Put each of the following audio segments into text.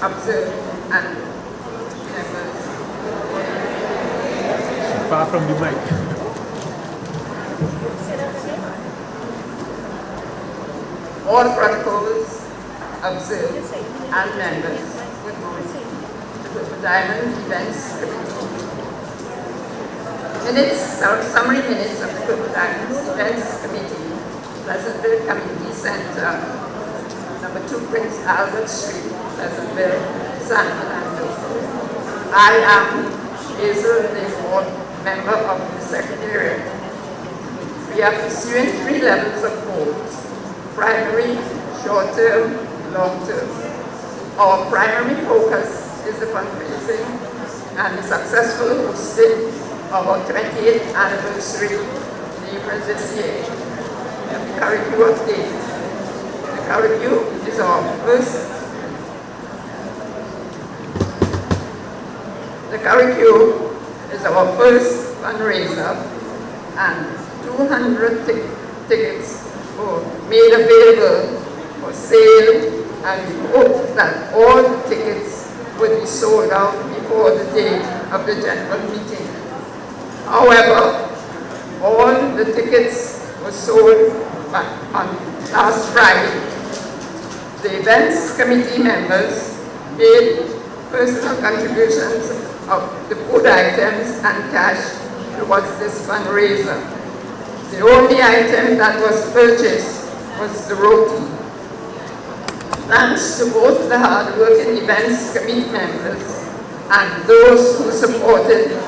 observed and members. Far from the mic. All protocols observed and members. Good morning. The Diamond Events Committee. Summary minutes of the Diamond Events Committee, Pleasantville Community Center, number 2 Prince Albert Street, Pleasantville, San Fernando. I am Hazel Dayford, member of the Secretariat. We are pursuing 3 levels of goals: primary, short-term, long-term. Our primary focus is the fundraising and the successful hosting of our 28th anniversary April this year. The Caribou update. The Caribou is our first. The Caribou is our first fundraiser, and 200 tickets were made available for sale, and we hope that all the tickets would be sold out before the day of the general meeting. However, all the tickets were sold on last Friday. The events committee members made personal contributions of the food items and cash towards this fundraiser. The only item that was purchased was the roti. Thanks to both the hard-working events committee members and those who supported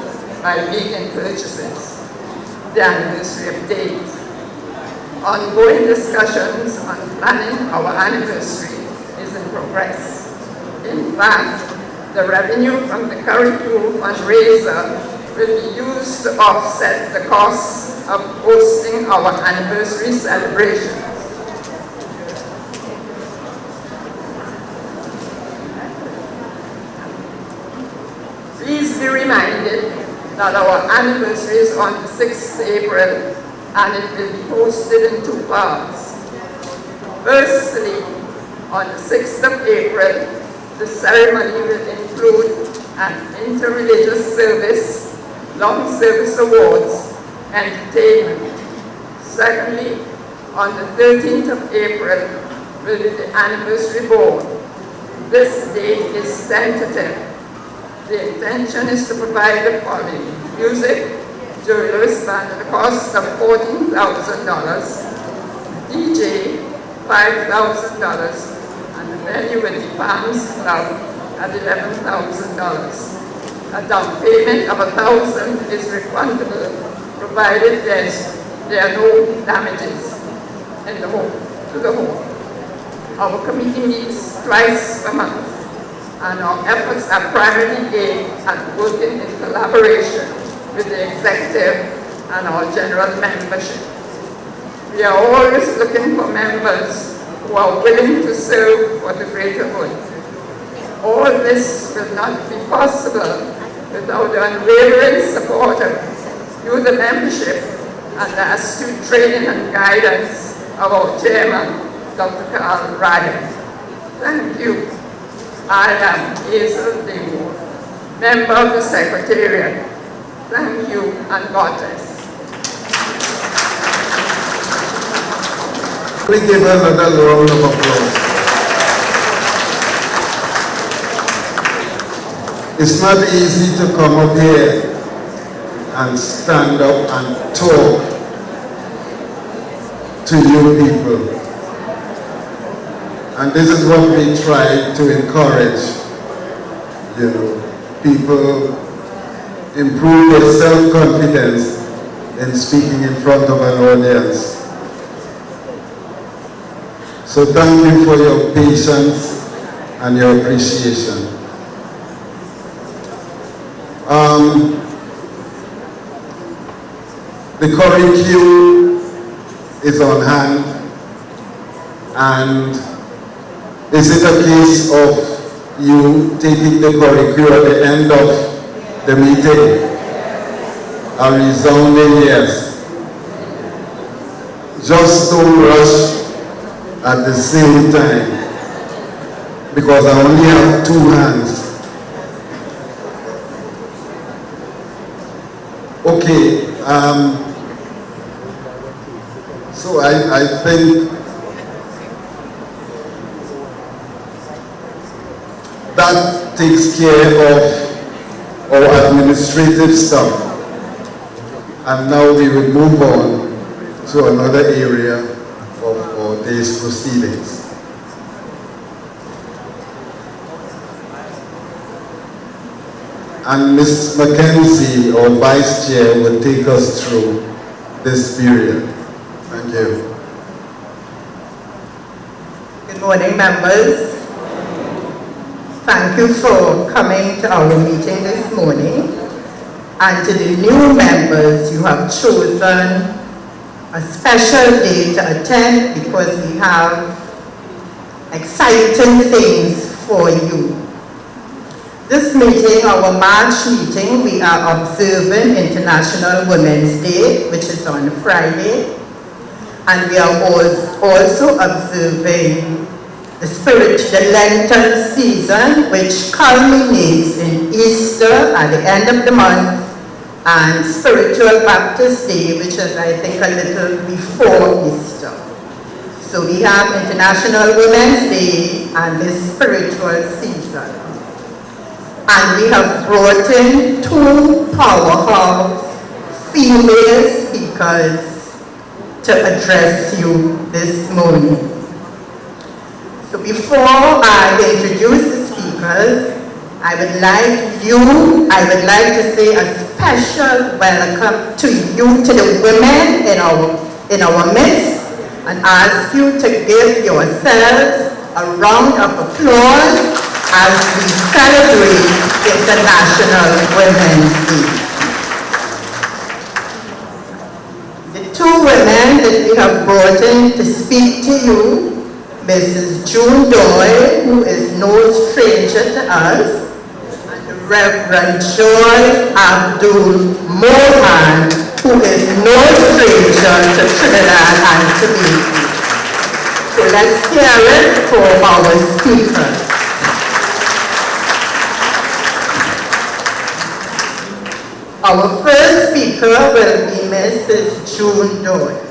by making purchases. The anniversary update. Ongoing discussions on planning our anniversary is in progress. In fact, the revenue from the Caribou fundraiser will be used to offset the costs of hosting our anniversary celebration. Please be reminded that our anniversary is on the 6th April and it will be hosted in 2 parts. Firstly, on the 6th of April, the ceremony will include an interreligious service, long service awards, entertainment. Secondly, on the 13th of April will be the anniversary ball. This date is tentative. The intention is to provide the following: music, Joey Lewis Band at a cost of $14,000, DJ $5,000, and the venue will be Palms Club at $11,000. A down payment of $1,000 is refundable, provided there are no damages in the home, to the home. Our committee meets twice a month, and our efforts are primarily aimed at working in collaboration with the executive and our general membership. We are always looking for members who are willing to serve for the greater good. All this will not be possible without the unwavering support of you, the membership, and the astute training and guidance of our chairman, Dr. Carl Ryan. Thank you. I am Hazel Dayford, member of the Secretariat. Thank you, and God bless. We give another round of applause. It's not easy to come up here and stand up and talk to you people. And this is what we try to encourage, people improve their self-confidence in speaking in front of an audience. So thank you for your patience and your appreciation. The curriculum is on hand, and is it a case of you taking the curriculum at the end of the meeting? A resounding yes. Just don't rush at the same time. because I only have 2 hands. Okay, so I think that takes care of our administrative stuff. And now we will move on to another area of our day's proceedings. And Ms. Mackenzie, our Vice Chair, will take us through this period. Thank you. Good morning, members. Thank you for coming to our meeting this morning. And to the new members, you have chosen a special day to attend because we have exciting things for you. This meeting, our March meeting, we are observing International Women's Day, which is on Friday. And we are also observing the Lenten season, which culminates in Easter at the end of the month, and Spiritual Baptist Day, which is, I think, a little before Easter. So we have International Women's Day and this spiritual season. And we have brought in 2 powerhouse female speakers to address you this morning. So before I introduce the speakers, I would like to say a special welcome to you, to the women in our midst, and ask you to give yourselves a round of applause as we celebrate International Women's Day. The 2 women that we have brought in to speak to you, Mrs. June Doyle, who is no stranger to us, and the Reverend Joy Abdul Mohan, who is no stranger to Trinidad and Tobago. So let's hear it for our speakers. Our first speaker will be Mrs. June Doyle.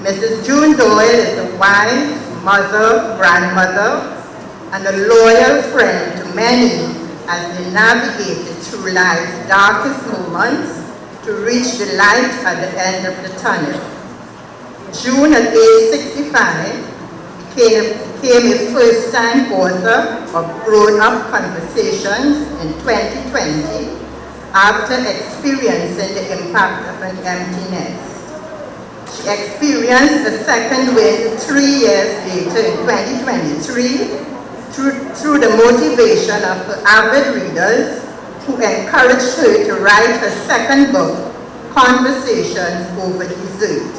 Mrs. June Doyle is a wife, mother, grandmother, and a loyal friend to many as they navigated through life's darkest moments to reach the light at the end of the tunnel. June, at age 65, became a first-time author of Grown Up Conversations in 2020 after experiencing the impact of an empty nest. She experienced a second wave 3 years later in 2023 through the motivation of her avid readers who encouraged her to write her second book, Conversations Over Dessert.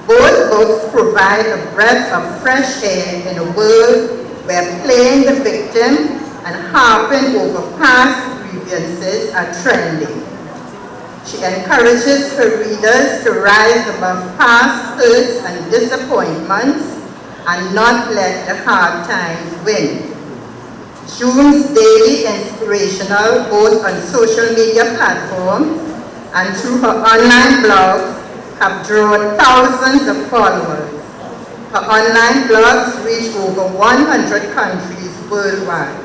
Both books provide a breath of fresh air in a world where playing the victim and harping over past grievances are trending. She encourages her readers to rise above past hurts and disappointments and not let the hard times win. June's daily inspirational, both on social media platforms and through her online blogs, have drawn thousands of followers. Her online blogs reach over 100 countries worldwide.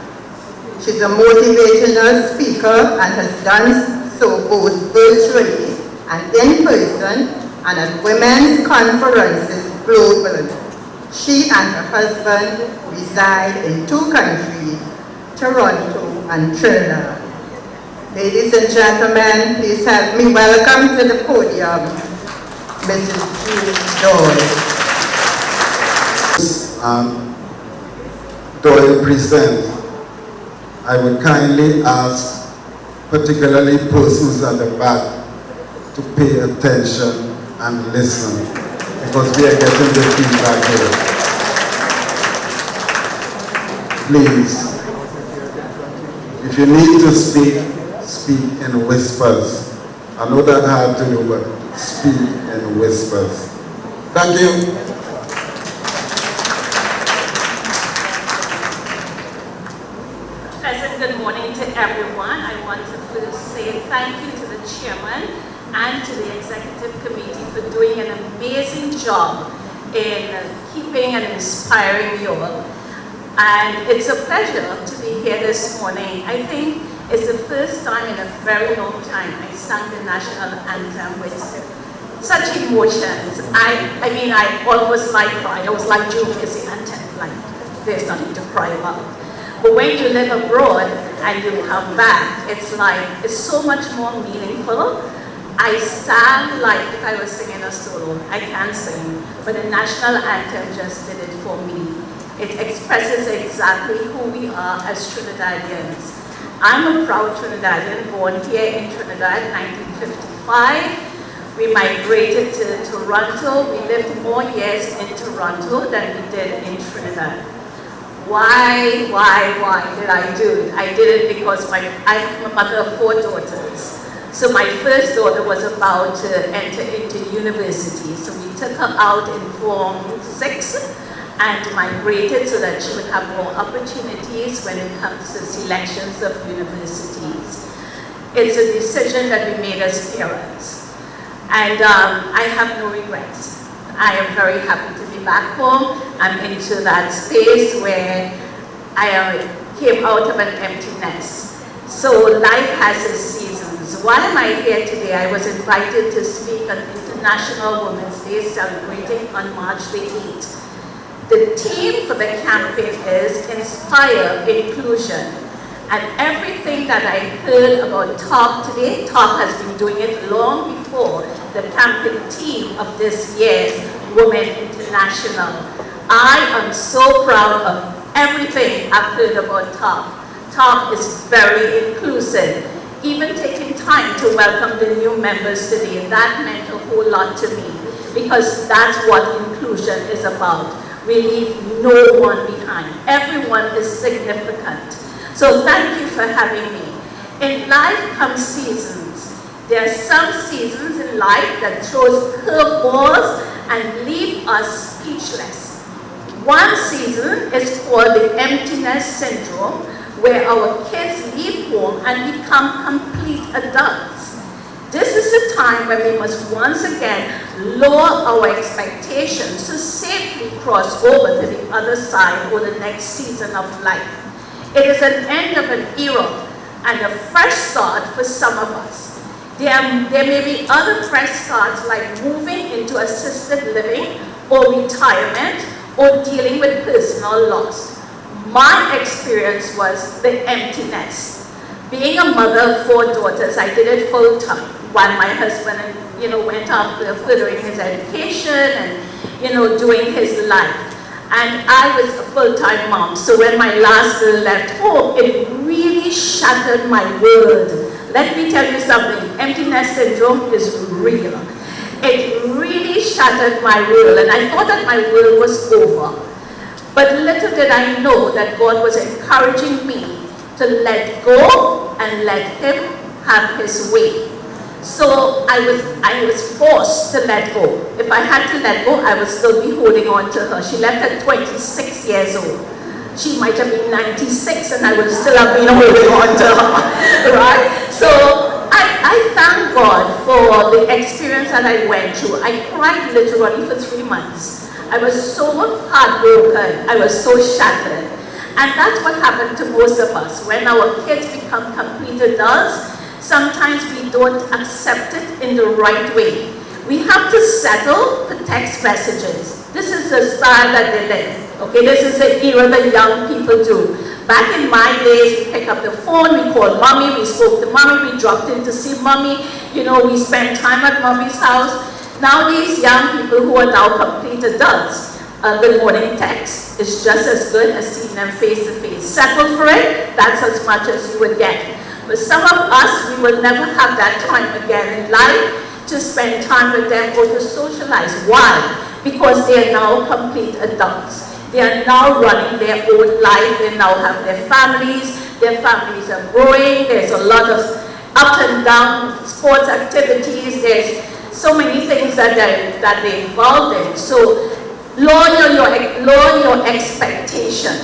She's a motivational speaker and has done so both virtually and in person and at women's conferences globally. She and her husband reside in 2 countries, Toronto and Trinidad. Ladies and gentlemen, please help me welcome to the podium Mrs. June Doyle. Doyle present, I would kindly ask, particularly persons at the back, to pay attention and listen, because we are getting the feedback here. Please, if you need to speak, speak in whispers. I know that hard to do, but speak in whispers. Thank you. pleasant good morning to everyone. I want to first say thank you to the chairman and to the executive committee for doing an amazing job in keeping and inspiring you all. And it's a pleasure to be here this morning. I think it's the first time in a very long time I sang the national anthem with such emotions. I mean, I almost like cried. I was like, June is the anthem, like, there's nothing to cry about. But when you live abroad and you come back, it's like, it's so much more meaningful. I sang like if I was singing a solo. I can't sing, but the national anthem just did it for me. It expresses exactly who we are as Trinidadians. I'm a proud Trinidadian, born here in Trinidad in 1955. We migrated to Toronto. We lived more years in Toronto than we did in Trinidad. Why did I do it? I did it because I am a mother of 4 daughters. So my first daughter was about to enter into university. So we took her out in Form 6 and migrated so that she would have more opportunities when it comes to selections of universities. It's a decision that we made as parents. And I have no regrets. I am very happy to be back home. I'm into that space where I came out of an empty nest. So life has its seasons. Why am I here today? I was invited to speak on International Women's Day celebrating on March the 8th. The theme for the campaign is Inspire Inclusion. And everything that I heard about TTARP today, TTARP has been doing it long before the campaign theme of this year's Women International. I am so proud of everything I've heard about TTARP. TTARP is very inclusive. Even taking time to welcome the new members today, that meant a whole lot to me, because that's what inclusion is about. We leave no one behind. Everyone is significant. So thank you for having me. In life comes seasons. There are some seasons in life that throws curveballs and leave us speechless. One season is called the emptiness syndrome, where our kids leave home and become complete adults. This is a time when we must once again lower our expectations to safely cross over to the other side or the next season of life. It is an end of an era and a fresh start for some of us. There may be other fresh starts like moving into assisted living or retirement or dealing with personal loss. My experience was the emptiness. Being a mother of 4 daughters, I did it full time while my husband, went after furthering his education and, doing his life. And I was a full-time mom. So when my last girl left home, it really shattered my world. Let me tell you something, emptiness syndrome is real. It really shattered my world, and I thought that my world was over. But little did I know that God was encouraging me to let go and let Him have His way. So I was forced to let go. If I had to let go, I would still be holding on to her. She left at 26 years old. She might have been 96 and I would still have been holding on to her, right? So I thank God for the experience that I went through. I cried literally for 3 months. I was so heartbroken. I was so shattered. And that's what happened to most of us. When our kids become complete adults, sometimes we don't accept it in the right way. We have to settle for text messages. This is the style that they live. Okay, this is the era that young people do. Back in my days, we pick up the phone, we called mommy, we spoke to mommy, we dropped in to see mommy, we spent time at mommy's house. Now these young people who are now complete adults, good morning text is just as good as seeing them face to face. Settle for it, that's as much as you would get. But some of us, we will never have that time again in life to spend time with them or to socialize. Why? Because they are now complete adults. They are now running their own life. They now have their families. Their families are growing. There's a lot of up and down sports activities. There's so many things that they're involved in. So lower your expectation.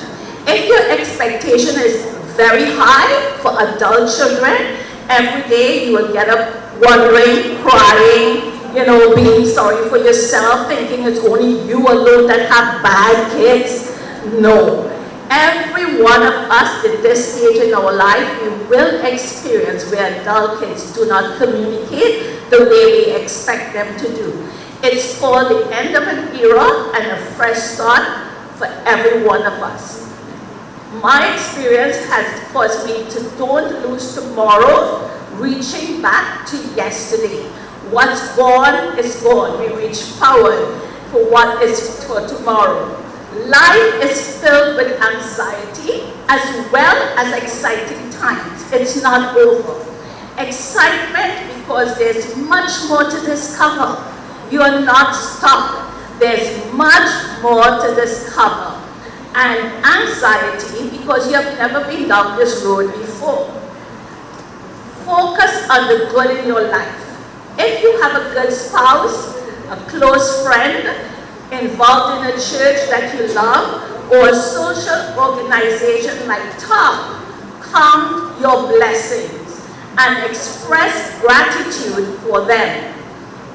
If your expectation is very high for adult children. Every day you will get up wondering, crying, being sorry for yourself, thinking it's only you alone that have bad kids. No. Every one of us at this stage in our life, we will experience where adult kids do not communicate the way we expect them to do. It's called the end of an era and a fresh start for every one of us. My experience has caused me to don't lose tomorrow, reaching back to yesterday. What's gone is gone. We reach forward for what is for tomorrow. Life is filled with anxiety as well as exciting times. It's not over. Excitement because there's much more to discover. You are not stuck. There's much more to discover. And anxiety because you have never been down this road before. Focus on the good in your life. If you have a good spouse, a close friend, involved in a church that you love, or a social organization like TTARP, count your blessings and express gratitude for them.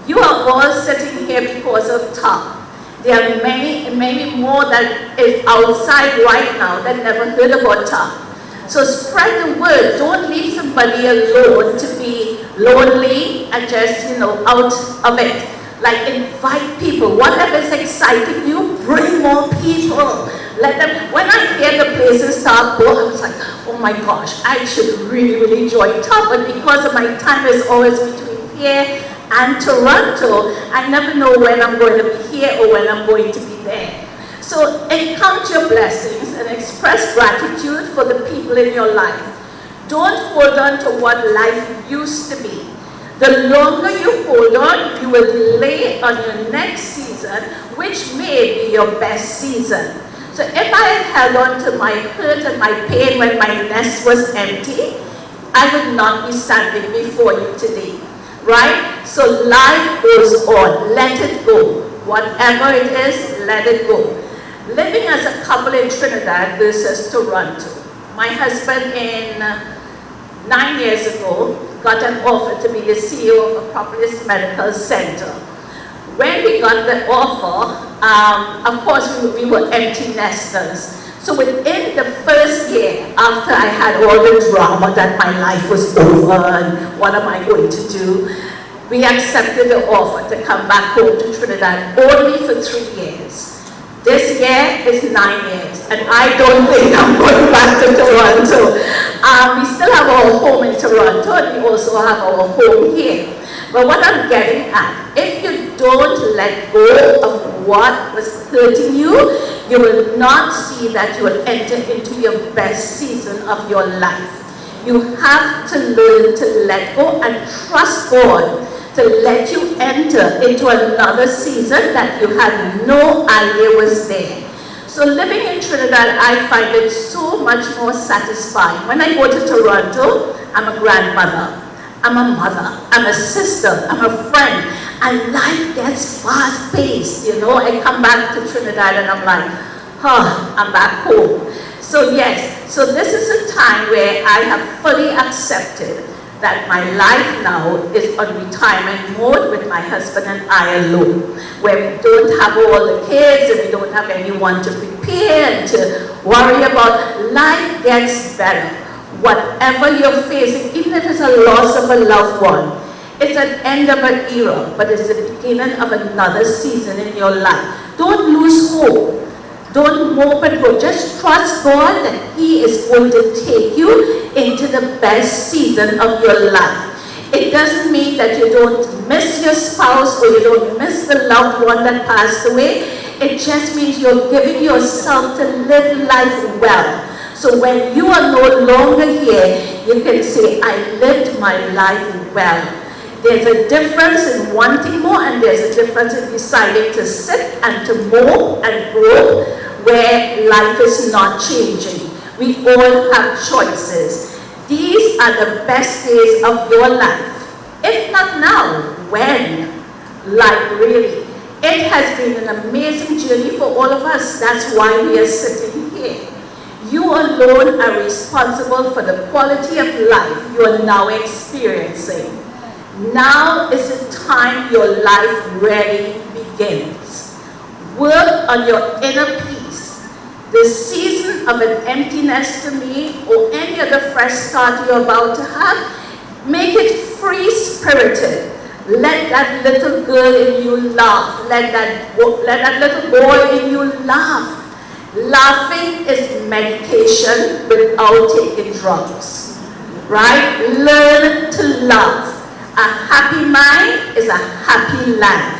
You are all sitting here because of TTARP. There are many more that is outside right now that never heard about TTARP. So spread the word. Don't leave somebody alone to be lonely and just, out of it. Like invite people. Whatever is exciting you, bring more people. Let them, when I hear the places TTARP go, I was like, oh my gosh, I should really join TTARP. But because of my time is always between here and Toronto, I never know when I'm going to be here or when I'm going to be there. So count your blessings and express gratitude for the people in your life. Don't hold on to what life used to be. The longer you hold on, you will delay on your next season, which may be your best season. So if I had held on to my hurt and my pain when my nest was empty, I would not be standing before you today, right? So life goes on, let it go. Whatever it is, let it go. Living as a couple in Trinidad versus Toronto. My husband 9 years ago got an offer to be the CEO of a Propolis Medical Center. When we got the offer, of course we were empty nesters. So within the first year, after I had all the drama that my life was over and what am I going to do, we accepted the offer to come back home to Trinidad only for 3 years. This year is 9 years, and I don't think I'm going back to Toronto. We still have our home in Toronto, and we also have our home here. But what I'm getting at, if you don't let go of what was hurting you, you will not see that you will enter into your best season of your life. You have to learn to let go and trust God to let you enter into another season that you had no idea was there. So living in Trinidad, I find it so much more satisfying. When I go to Toronto, I'm a grandmother, I'm a mother, I'm a sister, I'm a friend, and life gets fast-paced, I come back to Trinidad and I'm like, I'm back home. So yes, so this is a time where I have fully accepted that my life now is on retirement mode with my husband and I alone, where we don't have all the kids and we don't have anyone to prepare and to worry about. Life gets better. Whatever you're facing, even if it's a loss of a loved one, it's an end of an era, but it's the beginning of another season in your life. Don't lose hope. Don't mope and go. Just trust God that He is going to take you into the best season of your life. It doesn't mean that you don't miss your spouse or you don't miss the loved one that passed away. It just means you're giving yourself to live life well. So when you are no longer here, you can say, I lived my life well. There's a difference in wanting more, and there's a difference in deciding to sit and to mope and grow where life is not changing. We all have choices. These are the best days of your life. If not now, when? Like really. It has been an amazing journey for all of us. That's why we are sitting here. You alone are responsible for the quality of life you are now experiencing. Now is the time your life really begins. Work on your inner peace. The season of an empty nest to me or any other fresh start you're about to have, make it free-spirited. Let that little girl in you laugh. Let that little boy in you laugh. Laughing is medication without taking drugs. Right? Learn to laugh. A happy mind is a happy life.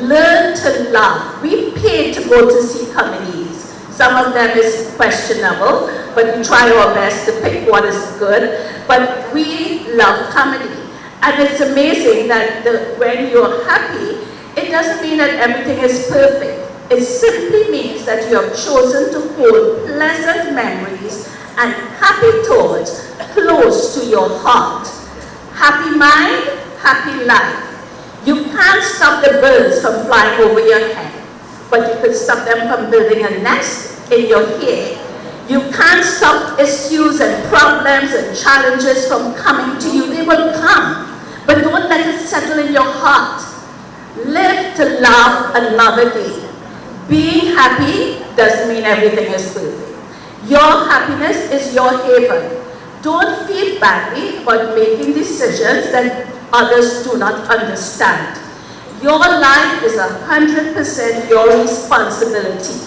Learn to laugh. We pay to go to see comedies. Some of them is questionable, but we try our best to pick what is good. But we love comedy. And it's amazing that when you're happy, it doesn't mean that everything is perfect. It simply means that you have chosen to hold pleasant memories and happy thoughts close to your heart. Happy mind, happy life. You can't stop the birds from flying over your head, but you can stop them from building a nest in your hair. You can't stop issues and problems and challenges from coming to you. They will come. But don't let it settle in your heart. Live to laugh another day. Being happy doesn't mean everything is perfect. Your happiness is your haven. Don't feel badly about making decisions that others do not understand. Your life is 100% your responsibility.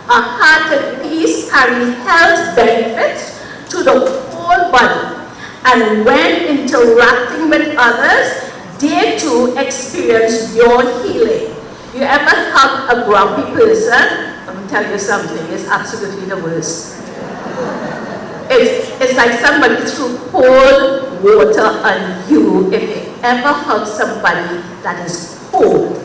A heart at peace carries health benefits to the whole body. And when interacting with others, they too experience your healing. You ever hug a grumpy person? Let me tell you something, it's absolutely the worst. It's like somebody threw cold water on you if you ever hug somebody that is cold.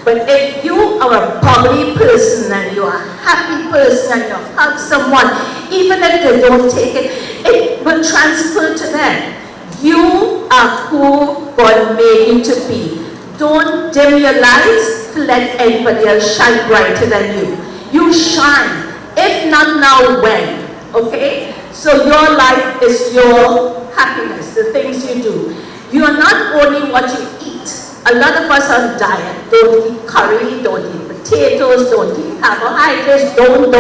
But if you are a bubbly person and you're a happy person and you hug someone, even if they don't take it, it will transfer to them. You are who God made you to be. Don't dim your lights to let anybody else shine brighter than you. You shine. If not now, when? Okay? So your life is your happiness, the things you do. You are not only what you eat. A lot of us on diet. Don't eat curry, don't eat potatoes, don't eat carbohydrates, don't.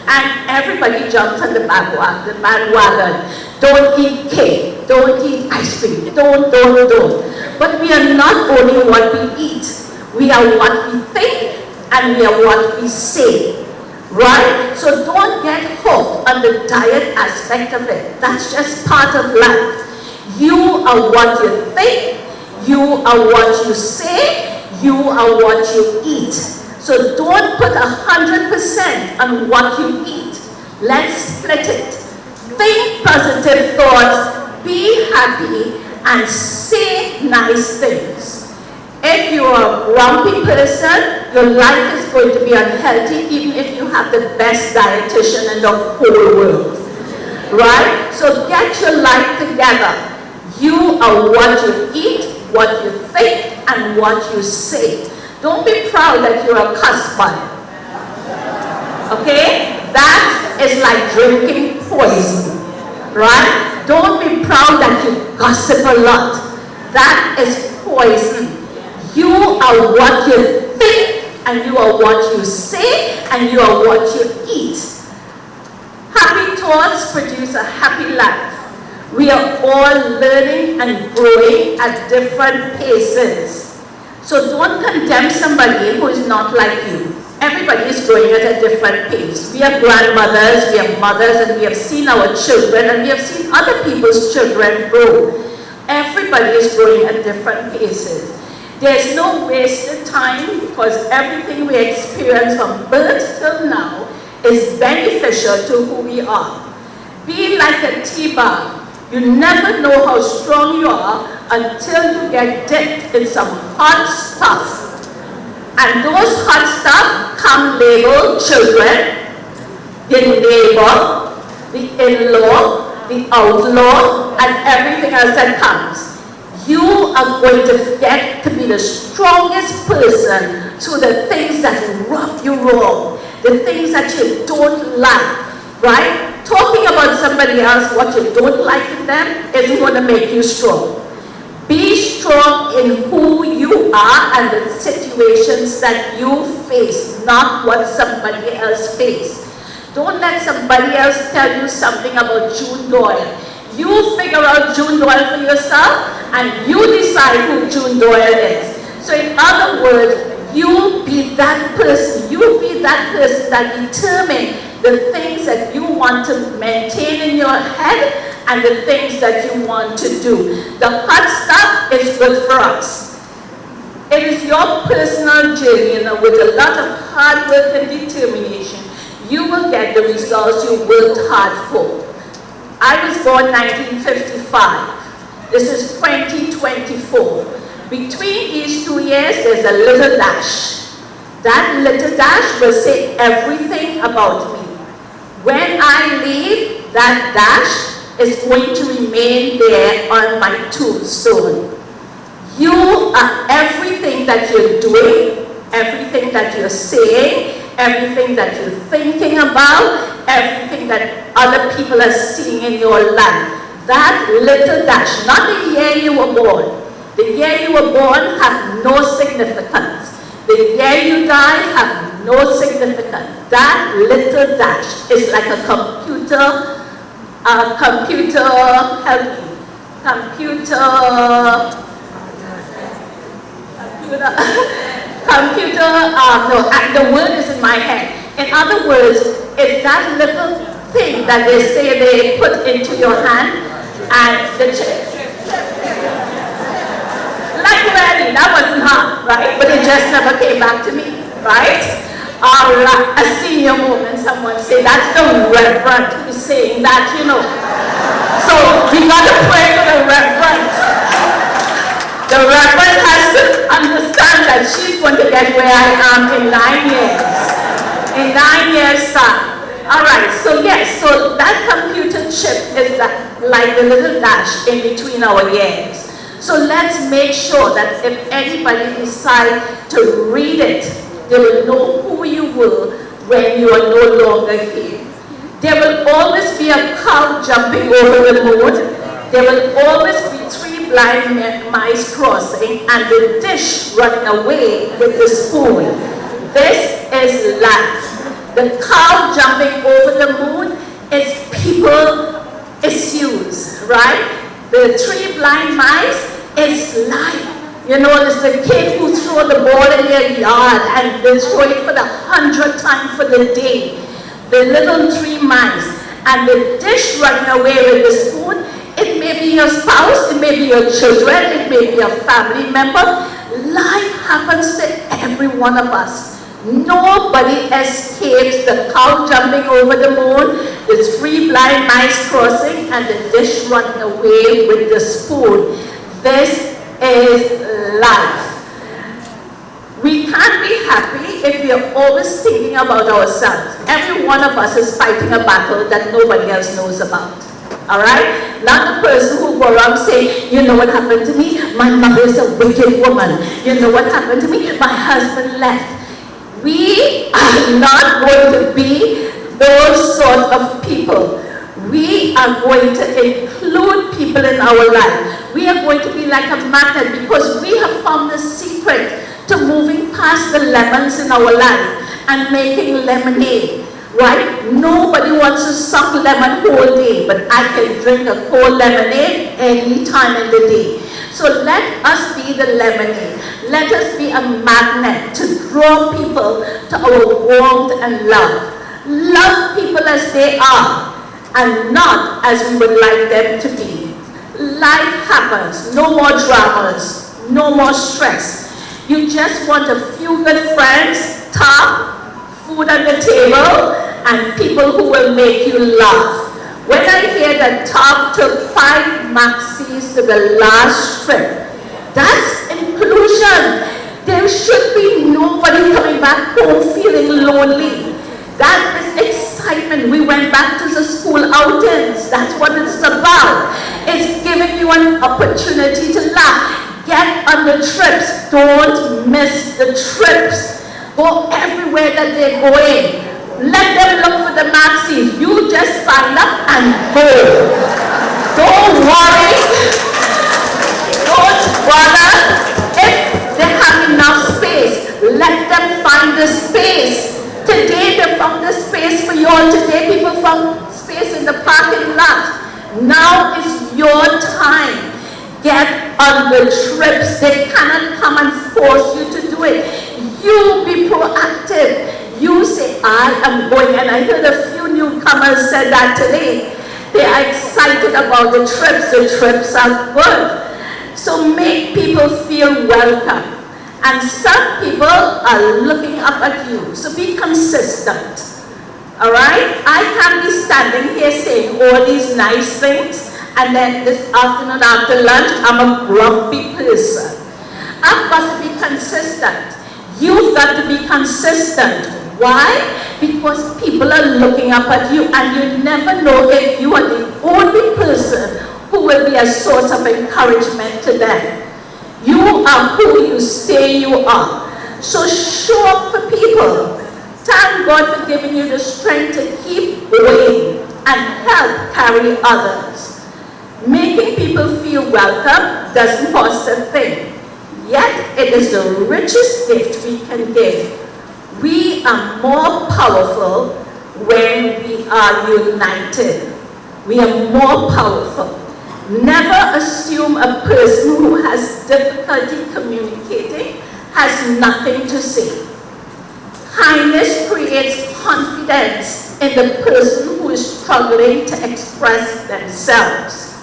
And everybody jumps on the bandwagon. Don't eat cake, don't eat ice cream, don't. But we are not only what we eat. We are what we think and we are what we say. Right? So don't get hooked on the diet aspect of it. That's just part of life. You are what you think, you are what you say, you are what you eat. So don't put 100% on what you eat. Let's split it. Think positive thoughts, be happy, and say nice things. If you are a grumpy person, your life is going to be unhealthy even if you have the best dietitian in the whole world. Right? So get your life together. You are what you eat, what you think, and what you say. Don't be proud that you're a cuss-bud. Okay? That is like drinking poison. Right? Don't be proud that you gossip a lot. That is poison. You are what you think, and you are what you say, and you are what you eat. Happy thoughts produce a happy life. We are all learning and growing at different paces. So don't condemn somebody who is not like you. Everybody is growing at a different pace. We are grandmothers, we are mothers, and we have seen our children, and we have seen other people's children grow. Everybody is growing at different paces. There's no wasted time because everything we experience from birth till now is beneficial to who we are. Be like a tea bag. You never know how strong you are until you get dipped in some hot stuff. And those hot stuff come labeled children, the neighbor, the in-law, the outlaw, and everything else that comes. You are going to get to be the strongest person through the things that rub you wrong. the things that you don't like, right? Talking about somebody else, what you don't like in them, isn't going to make you strong. Be strong in who you are and the situations that you face, not what somebody else faces. Don't let somebody else tell you something about June Doyle. You figure out June Doyle for yourself and you decide who June Doyle is. So in other words, you be that person. You be that person that determines the things that you want to maintain in your head and the things that you want to do. The hard stuff is good for us. It is your personal journey, with a lot of hard work and determination, you will get the results you worked hard for. I was born 1955. This is 2024. Between these 2 years, there's a little dash. That little dash will say everything about me. When I leave, that dash is going to remain there on my tombstone. You are everything that you're doing, everything that you're saying, everything that you're thinking about, everything that other people are seeing in your life. That little dash, not the year you were born. The year you were born has no significance. The year you die has no significance. That little dash is like a computer, the word is in my head. In other words, it's that little thing that they say they put into your hand and the chip. Like ready, that wasn't hard, right? But it just never came back to me, right? A senior moment, someone say, that's the reverend who's saying that, So we got to pray for the reverend. The reverend has to understand that she's going to get where I am in 9 years. In 9 years' time. All right, so yes, so that computer chip is like the little dash in between our years. So let's make sure that if anybody decides to read it, they will know who you were when you are no longer here. There will always be a cow jumping over the moon. There will always be 3 blind mice crossing and the dish running away with the spoon. This is life. The cow jumping over the moon is people issues, right? The 3 blind mice is life. It's the kid who throw the ball in their yard and they throw it for the 100th time for the day. The little 3 mice and the dish running away with the spoon. It may be your spouse, it may be your children, it may be a family member. Life happens to every one of us. Nobody escapes the cow jumping over the moon, the 3 blind mice crossing, and the dish running away with the spoon. This is life. We can't be happy if we are always thinking about ourselves. Every one of us is fighting a battle that nobody else knows about. Alright? Not the person who go around saying, you know what happened to me? My mother is a wicked woman. You know what happened to me? My husband left. We are not going to be those sort of people. We are going to include people in our life. We are going to be like a magnet because we have found the secret to moving past the lemons in our life and making lemonade, right? Nobody wants to suck lemon whole day, but I can drink a cold lemonade any time in the day. So let us be the lemonade. Let us be a magnet to draw people to our warmth and love. Love people as they are and not as we would like them to be. Life happens. No more dramas. No more stress. You just want a few good friends, talk, food on the table, and people who will make you laugh. When I hear that Tom took 5 maxis to the last trip, that's inclusion. There should be nobody coming back home feeling lonely. That is excitement. We went back to the school outings. That's what it's about. It's giving you an opportunity to laugh. Get on the trips. Don't miss the trips. Go everywhere that they're going. Let them look for the maxis. You just sign up and go. Don't worry. Don't bother. If they have enough space, let them find the space. Today they found the space for you all. Today people found space in the parking lot. Now is your time. Get on the trips. They cannot come and force you to do it. You be proactive. You say, I am going. And I heard a few newcomers said that today. They are excited about the trips. The trips are good. So make people feel welcome. And some people are looking up at you. So be consistent. All right? I can't be standing here saying all these nice things, and then this afternoon after lunch, I'm a grumpy person. I've got to be consistent. You've got to be consistent. Why? Because people are looking up at you, and you never know if you are the only person who will be a source of encouragement to them. You are who you say you are. So show up for people. Thank God for giving you the strength to keep going and help carry others. Making people feel welcome doesn't cost a thing. Yet it is the richest gift we can give. We are more powerful when we are united. We are more powerful. Never assume a person who has difficulty communicating has nothing to say. Kindness creates confidence in the person who is struggling to express themselves.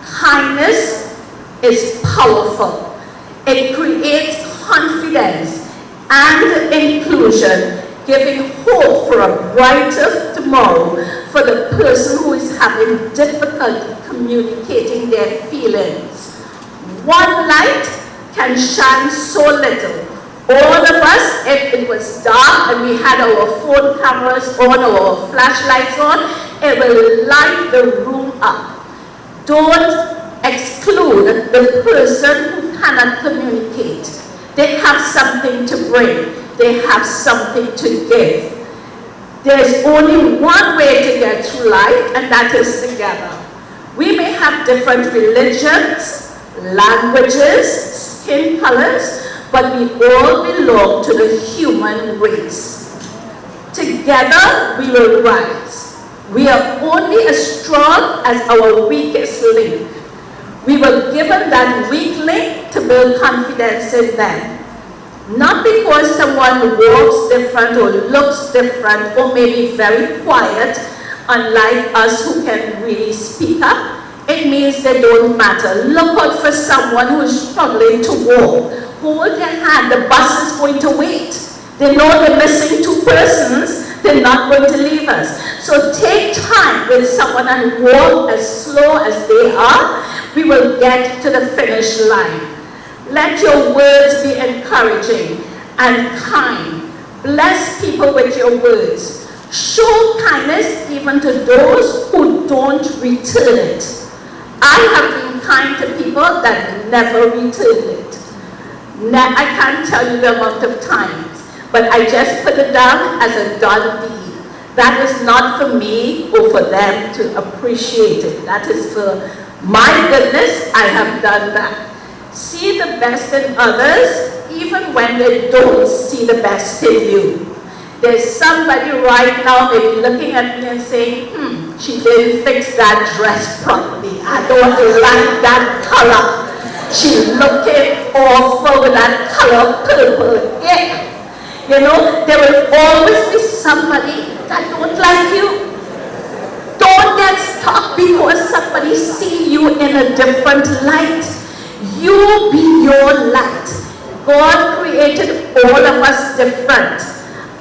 Kindness is powerful. It creates confidence and inclusion, giving hope for a brighter tomorrow for the person who is having difficulty communicating their feelings. One light can shine so little. All of us, if it was dark and we had our phone cameras on or our flashlights on, it will light the room up. Don't exclude the person who cannot communicate. They have something to bring. They have something to give. There's only one way to get through life, and that is together. We may have different religions, languages, skin colors, but we all belong to the human race. Together we will rise. We are only as strong as our weakest link. We were given that weak link to build confidence in them. Not because someone walks different or looks different or may be very quiet, unlike us who can really speak up. It means they don't matter. Look out for someone who is struggling to walk. Hold their hand, the bus is going to wait. They know they're missing 2 persons, they're not going to leave us. So take time with someone and walk as slow as they are. We will get to the finish line. Let your words be encouraging and kind. Bless people with your words. Show kindness even to those who don't return it. I have been kind to people that never returned it. I can't tell you the amount of times, but I just put it down as a done deed. That is not for me or for them to appreciate it. That is for my goodness, I have done that. See the best in others, even when they don't see the best in you. There's somebody right now maybe looking at me and saying, she didn't fix that dress properly. I don't like that color. She's looking awful with that color purple. Yeah. You know, there will always be somebody that don't like you. Don't get stuck because somebody sees you in a different light. You be your light. God created all of us different.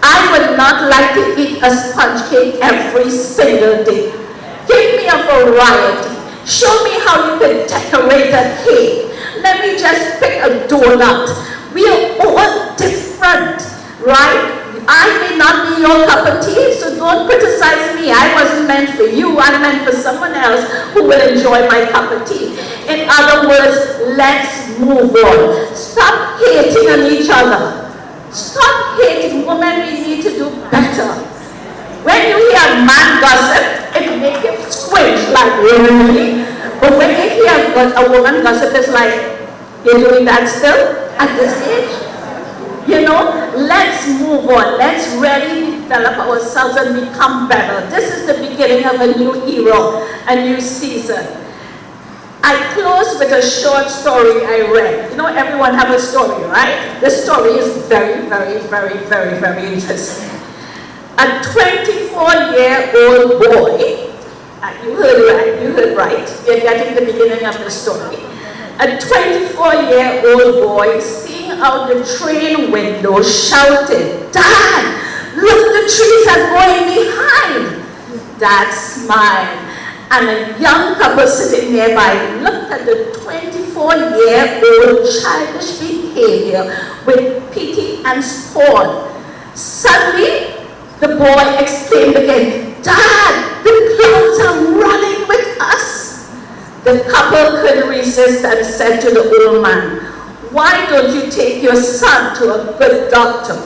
I would not like to eat a sponge cake every single day. Give me a variety. Show me how you can decorate a cake. Let me just pick a donut. We are all different, right? I may not be your cup of tea, so don't criticize me. I wasn't meant for you. I'm meant for someone else who will enjoy my cup of tea. In other words, let's move on. Stop hating on each other. Stop hating. Women, we need to do better. When you hear a man gossip, it makes you squinch, like, really? But when you hear a woman gossip, it's like, you're doing that still at this age? You know, let's move on. Let's really develop ourselves and become better. This is the beginning of a new era, a new season. I close with a short story I read. You know, everyone have a story, right? The story is very, very, very, very, very interesting. A 24-year-old boy, you heard right, you're getting the beginning of the story. A 24-year-old boy seeing out the train window shouted, "Dad, look, the trees are going behind." Dad smiled, and a young couple sitting nearby looked at the 24-year-old childish behavior with pity and scorn. Suddenly, the boy exclaimed again, "Dad, the clouds are running with us." The couple couldn't resist and said to the old man, "Why don't you take your son to a good doctor?"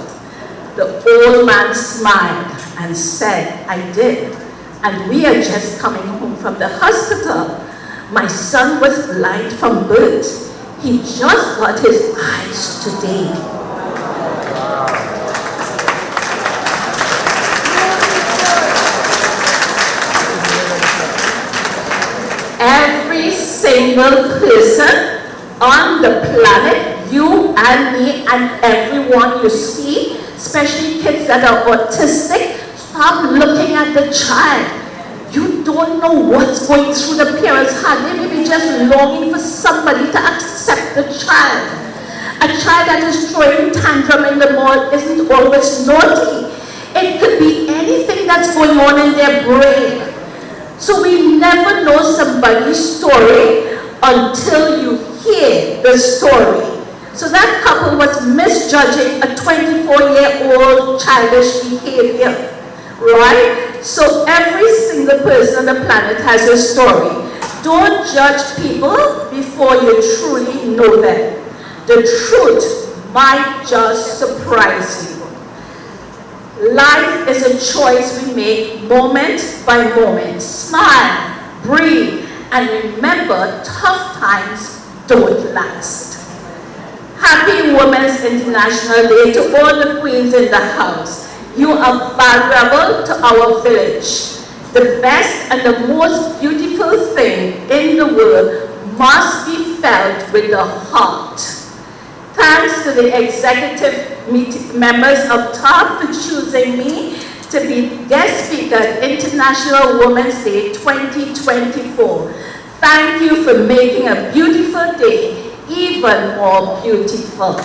The old man smiled and said, "I did, and we are just coming home from the hospital. My son was blind from birth. He just got his eyes today." Every single person on the planet, you and me and everyone you see, especially kids that are autistic, stop looking at the child. You don't know what's going through the parent's heart. They may be just longing for somebody to accept the child. A child that is throwing tantrum in the mall isn't always naughty. It could be anything that's going on in their brain. So we never know somebody's story until you hear the story. So that couple was misjudging a 24-year-old childish behavior, right? So every single person on the planet has a story. Don't judge people before you truly know them. The truth might just surprise you. Life is a choice we make moment by moment. Smile, breathe, and remember, tough times don't last. Happy Women's International Day to all the queens in the house. You are valuable to our village. The best and the most beautiful thing in the world must be felt with the heart. Thanks to the executive members of TTARP for choosing me to be guest speaker at International Women's Day 2024. Thank you for making a beautiful day even more beautiful.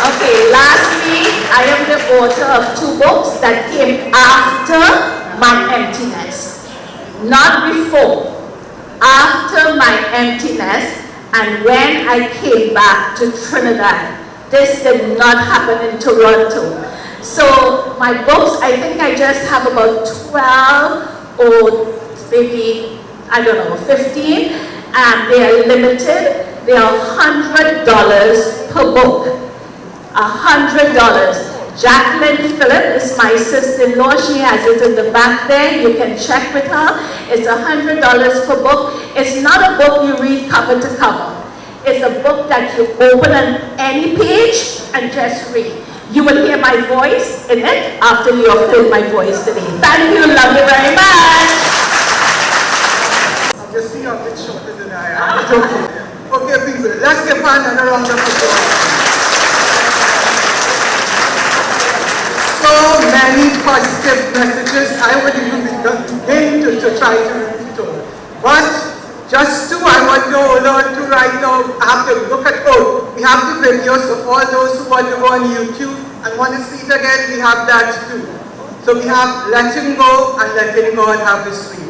Okay, lastly, I am the author of 2 books that came after my emptiness. Not before, after my emptiness, and when I came back to Trinidad. This did not happen in Toronto. So my books, I think I just have about 12 or maybe, I don't know, 15, and they are limited. They are $100 per book. $100. Jacqueline Phillip is my sister-in-law. She has it in the back there. You can check with her. It's $100 per book. It's not a book you read cover to cover. It's a book that you open on any page and just read. You will hear my voice in it after you have heard my voice today. Thank you. Love you very much. You see, I'm a bit shorter than I am. It's okay. Okay, people, let's give another round of applause. So many positive messages, I would even begin to try to repeat all. But just 2, I want to hold on to right now. I have to look at, we have the videos of all those who want to go on YouTube and want to see it again, we have that too. So we have letting go and letting God have His way.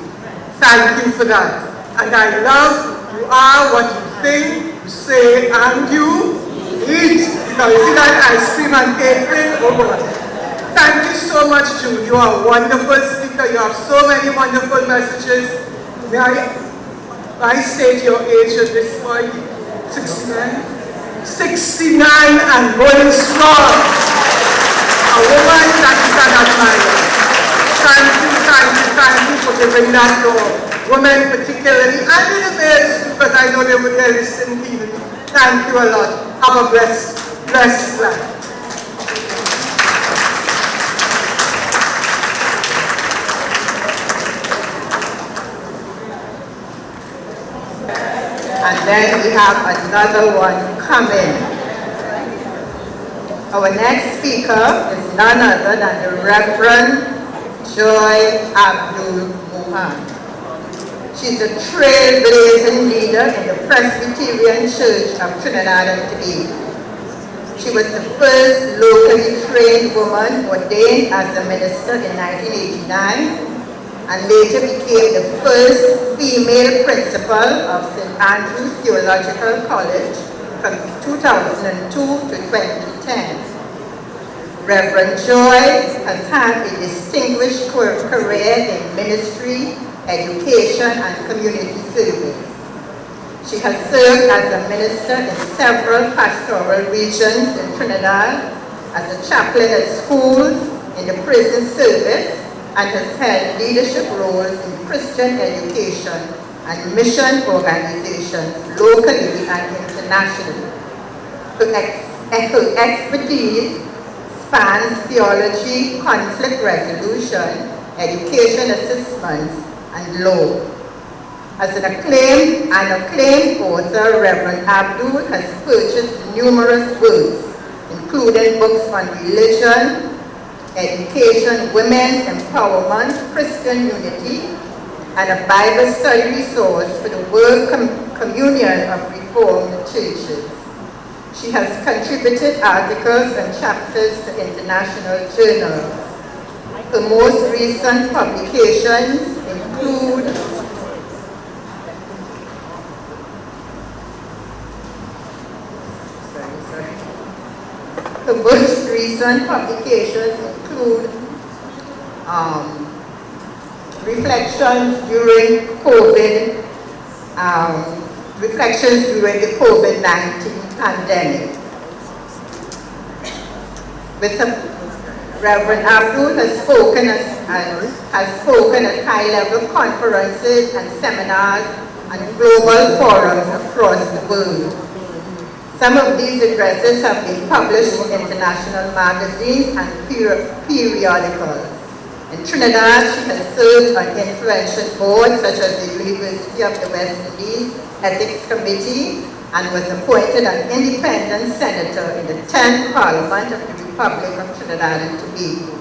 Thank you for that. And I love you are what you think, you say, and you eat. Because you see that ice cream and catering, oh God. Thank you so much, Jude. You are a wonderful speaker. You have so many wonderful messages. May I I state your age at this point, 69? 69 and going strong. A woman that you can admire. Thank you for giving that to women particularly, and in the males, because I know they would listen even. Thank you a lot. Have a blessed life. And then we have another one coming. Our next speaker is none other than the Reverend Joy Abdul Mohan. She's a trailblazing leader in the Presbyterian Church of Trinidad and Tobago. She was the first locally trained woman ordained as a minister in 1989 and later became the first female principal of St. Andrew's Theological College from 2002 to 2010. Reverend Joy has had a distinguished career in ministry, education, and community service. She has served as a minister in several pastoral regions in Trinidad, as a chaplain at schools, in the prison service, and has held leadership roles in Christian education and mission organizations locally and internationally. Her expertise spans theology, conflict resolution, education assessments, and law. As an acclaimed author, Reverend Abdul has purchased numerous books, including books on religion, education, women's empowerment, Christian unity, and a Bible study resource for the World Communion of Reformed Churches. She has contributed articles and chapters to international journals. Her most recent publications include reflections during the COVID-19 pandemic. Reverend Abdul has spoken at high-level conferences and seminars and global forums across the world. Some of these addresses have been published in international magazines and periodicals. In Trinidad, she has served on influential boards such as the University of the West Indies Ethics Committee and was appointed an independent senator in the 10th Parliament of the Republic of Trinidad and Tobago.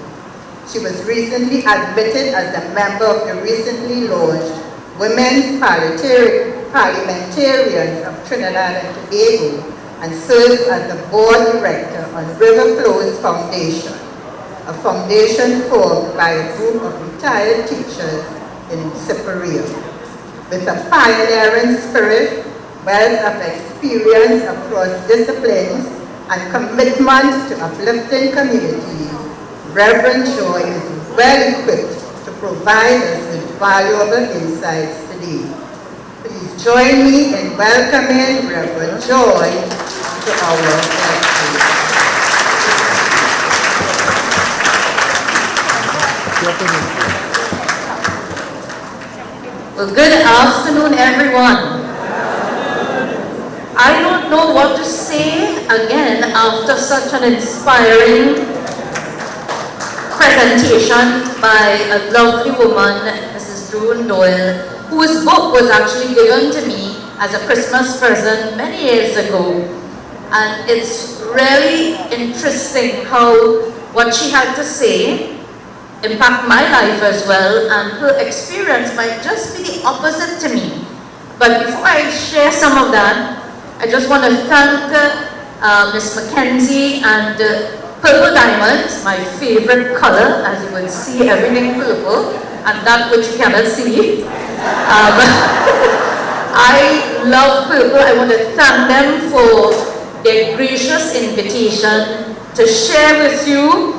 She was recently admitted as a member of the recently launched Women's Parliamentarians of Trinidad and Tobago and serves as the board director on River Flows Foundation, a foundation formed by a group of retired teachers in Cypria. With a pioneering spirit, wealth of experience across disciplines, and commitment to uplifting communities, Reverend Joy is well equipped to provide us with valuable insights today. Please join me in welcoming Reverend Joy to our lecture. Well, good afternoon, everyone. I don't know what to say again after such an inspiring presentation by a lovely woman, Mrs. Drew Doyle, whose book was actually given to me as a Christmas present many years ago. And it's really interesting how what she had to say impact my life as well, and her experience might just be the opposite to me. But before I share some of that, I just want to thank Ms. Mackenzie and Purple Diamonds, my favorite color, as you would see, everything purple, and that which you cannot see. I love purple. I want to thank them for their gracious invitation to share with you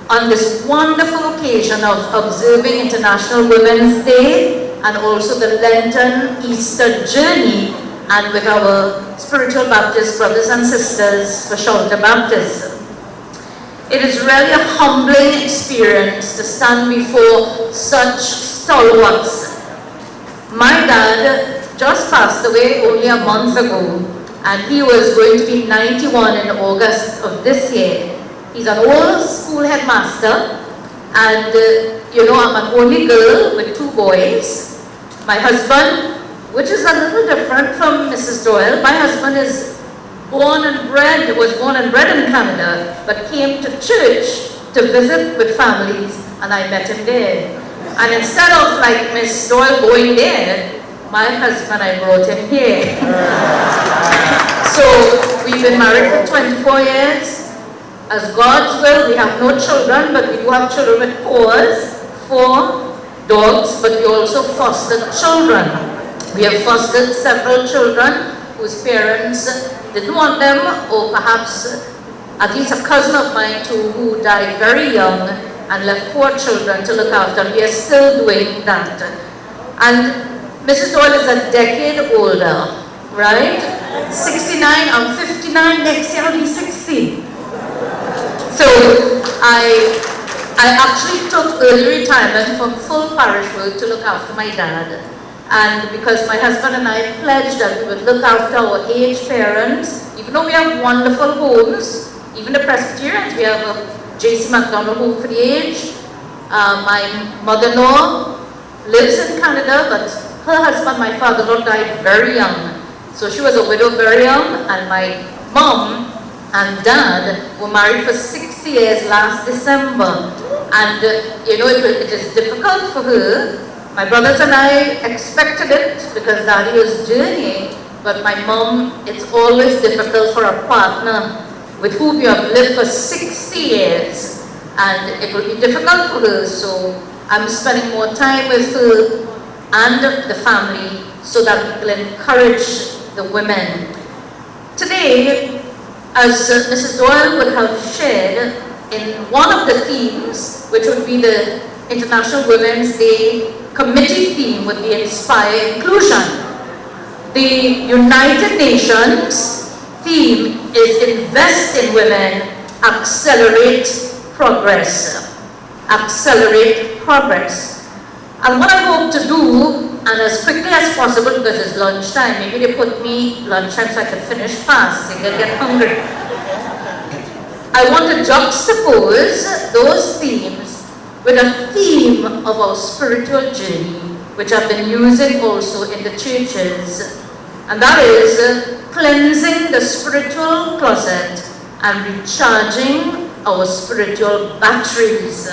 on this wonderful occasion of observing International Women's Day and also the Lenten Easter journey, and with our spiritual Baptist brothers and sisters for Shelter Baptism. It is really a humbling experience to stand before such stalwarts. My dad just passed away only a month ago, and he was going to be 91 in August of this year. He's an old school headmaster, and I'm an only girl with 2 boys. My husband, which is a little different from Mrs. Doyle, my husband was born and bred in Canada, but came to church to visit with families, and I met him there. And instead of like Miss Doyle going there, my husband, I brought him here. So we've been married for 24 years. As God's will, we have no children, but we do have children with paws, 4 dogs, but we also fostered children. We have fostered several children whose parents didn't want them, or perhaps at least a cousin of mine too, who died very young and left 4 children to look after. We are still doing that. And Mrs. Doyle is a decade older, right? 69, I'm 59, next year I'll be 60. So I actually took early retirement from full parish work to look after my dad. And because my husband and I pledged that we would look after our aged parents, even though we have wonderful homes, even the Presbyterians, we have a J.C. McDonald home for the aged. My mother-in-law lives in Canada, but her husband, my father-in-law, died very young. So she was a widow very young, and my mom and dad were married for 60 years last December. And it is difficult for her. My brothers and I expected it because Daddy was journeying, but my mom, it's always difficult for a partner with whom you have lived for 60 years, and it will be difficult for her, so I'm spending more time with her and the family so that we will encourage the women. Today, as Mrs. Doyle would have shared, in one of the themes, which would be the International Women's Day Committee theme, would be Inspire Inclusion. The United Nations theme is Invest in Women, Accelerate Progress. Accelerate Progress. And what I hope to do, and as quickly as possible because it's lunchtime, maybe they put me lunchtime so I can finish fast, so I can get hungry. I want to juxtapose those themes with a theme of our spiritual journey, which I've been using also in the churches, and that is cleansing the spiritual closet and recharging our spiritual batteries.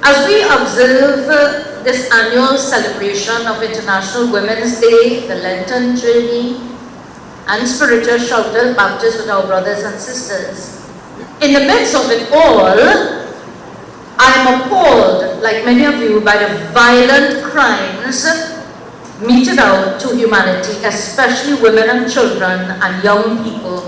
As we observe this annual celebration of International Women's Day, the Lenten journey, and spiritual shelter Baptist with our brothers and sisters, in the midst of it all, I am appalled, like many of you, by the violent crimes meted out to humanity, especially women and children and young people.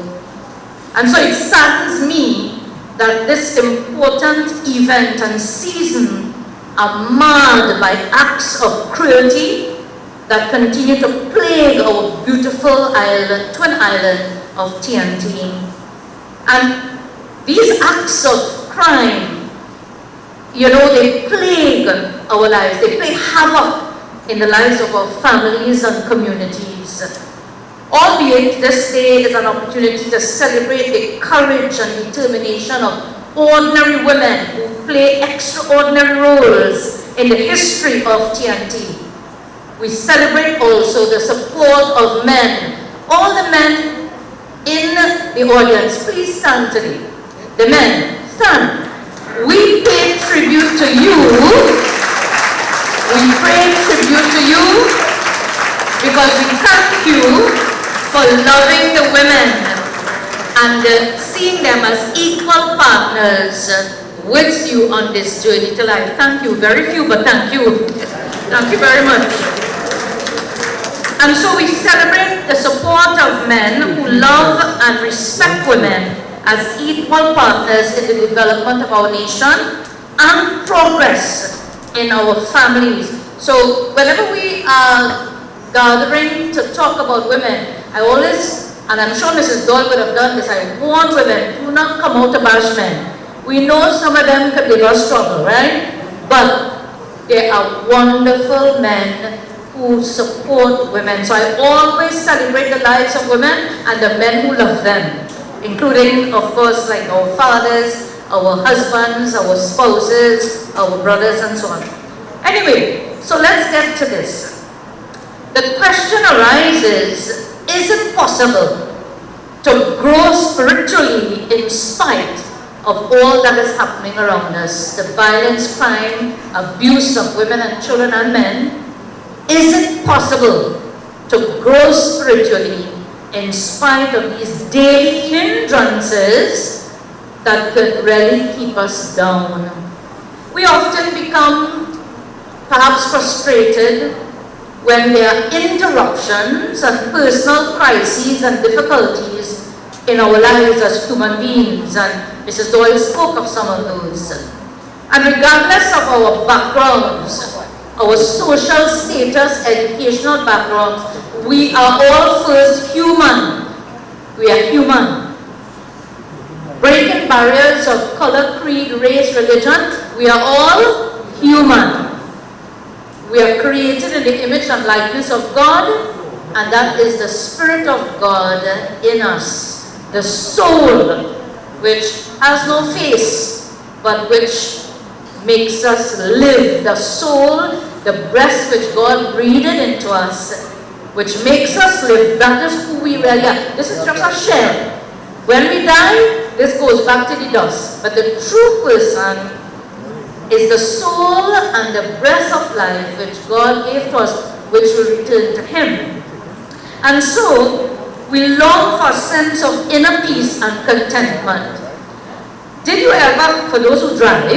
And so it saddens me that this important event and season are marred by acts of cruelty that continue to plague our beautiful island, twin island of TNT. And these acts of crime, they plague our lives. They play havoc in the lives of our families and communities. Albeit this day is an opportunity to celebrate the courage and determination of ordinary women who play extraordinary roles in the history of TNT. We celebrate also the support of men. All the men in the audience, please stand today. The men, stand. We pay tribute to you. We pay tribute to you because we thank you for loving the women and seeing them as equal partners with you on this journey to life. Thank you. Very few, but thank you. Thank you very much. And so we celebrate the support of men who love and respect women as equal partners in the development of our nation and progress in our families. So whenever we are gathering to talk about women, I always, and I'm sure Mrs. Doyle would have done this, I warn women, do not come out to bash men. We know some of them could give us trouble, right? But there are wonderful men who support women. So I always celebrate the lives of women and the men who love them, including, of course, like our fathers, our husbands, our spouses, our brothers, and so on. Anyway, so let's get to this. The question arises, is it possible to grow spiritually in spite of all that is happening around us? The violence, crime, abuse of women and children and men. Is it possible to grow spiritually in spite of these daily hindrances that could really keep us down? We often become perhaps frustrated when there are interruptions and personal crises and difficulties in our lives as human beings, and Mrs. Doyle spoke of some of those. And regardless of our backgrounds, our social status, educational backgrounds, we are all first human. We are human. Breaking barriers of color, creed, race, religion, we are all human. We are created in the image and likeness of God, and that is the Spirit of God in us. The soul, which has no face, but which makes us live. The soul, the breath which God breathed into us, which makes us live. That is who we really are. This is just a shell. When we die, this goes back to the dust. But the true person is the soul and the breath of life which God gave to us, which will return to Him. And so, we long for a sense of inner peace and contentment. Did you ever, for those who drive,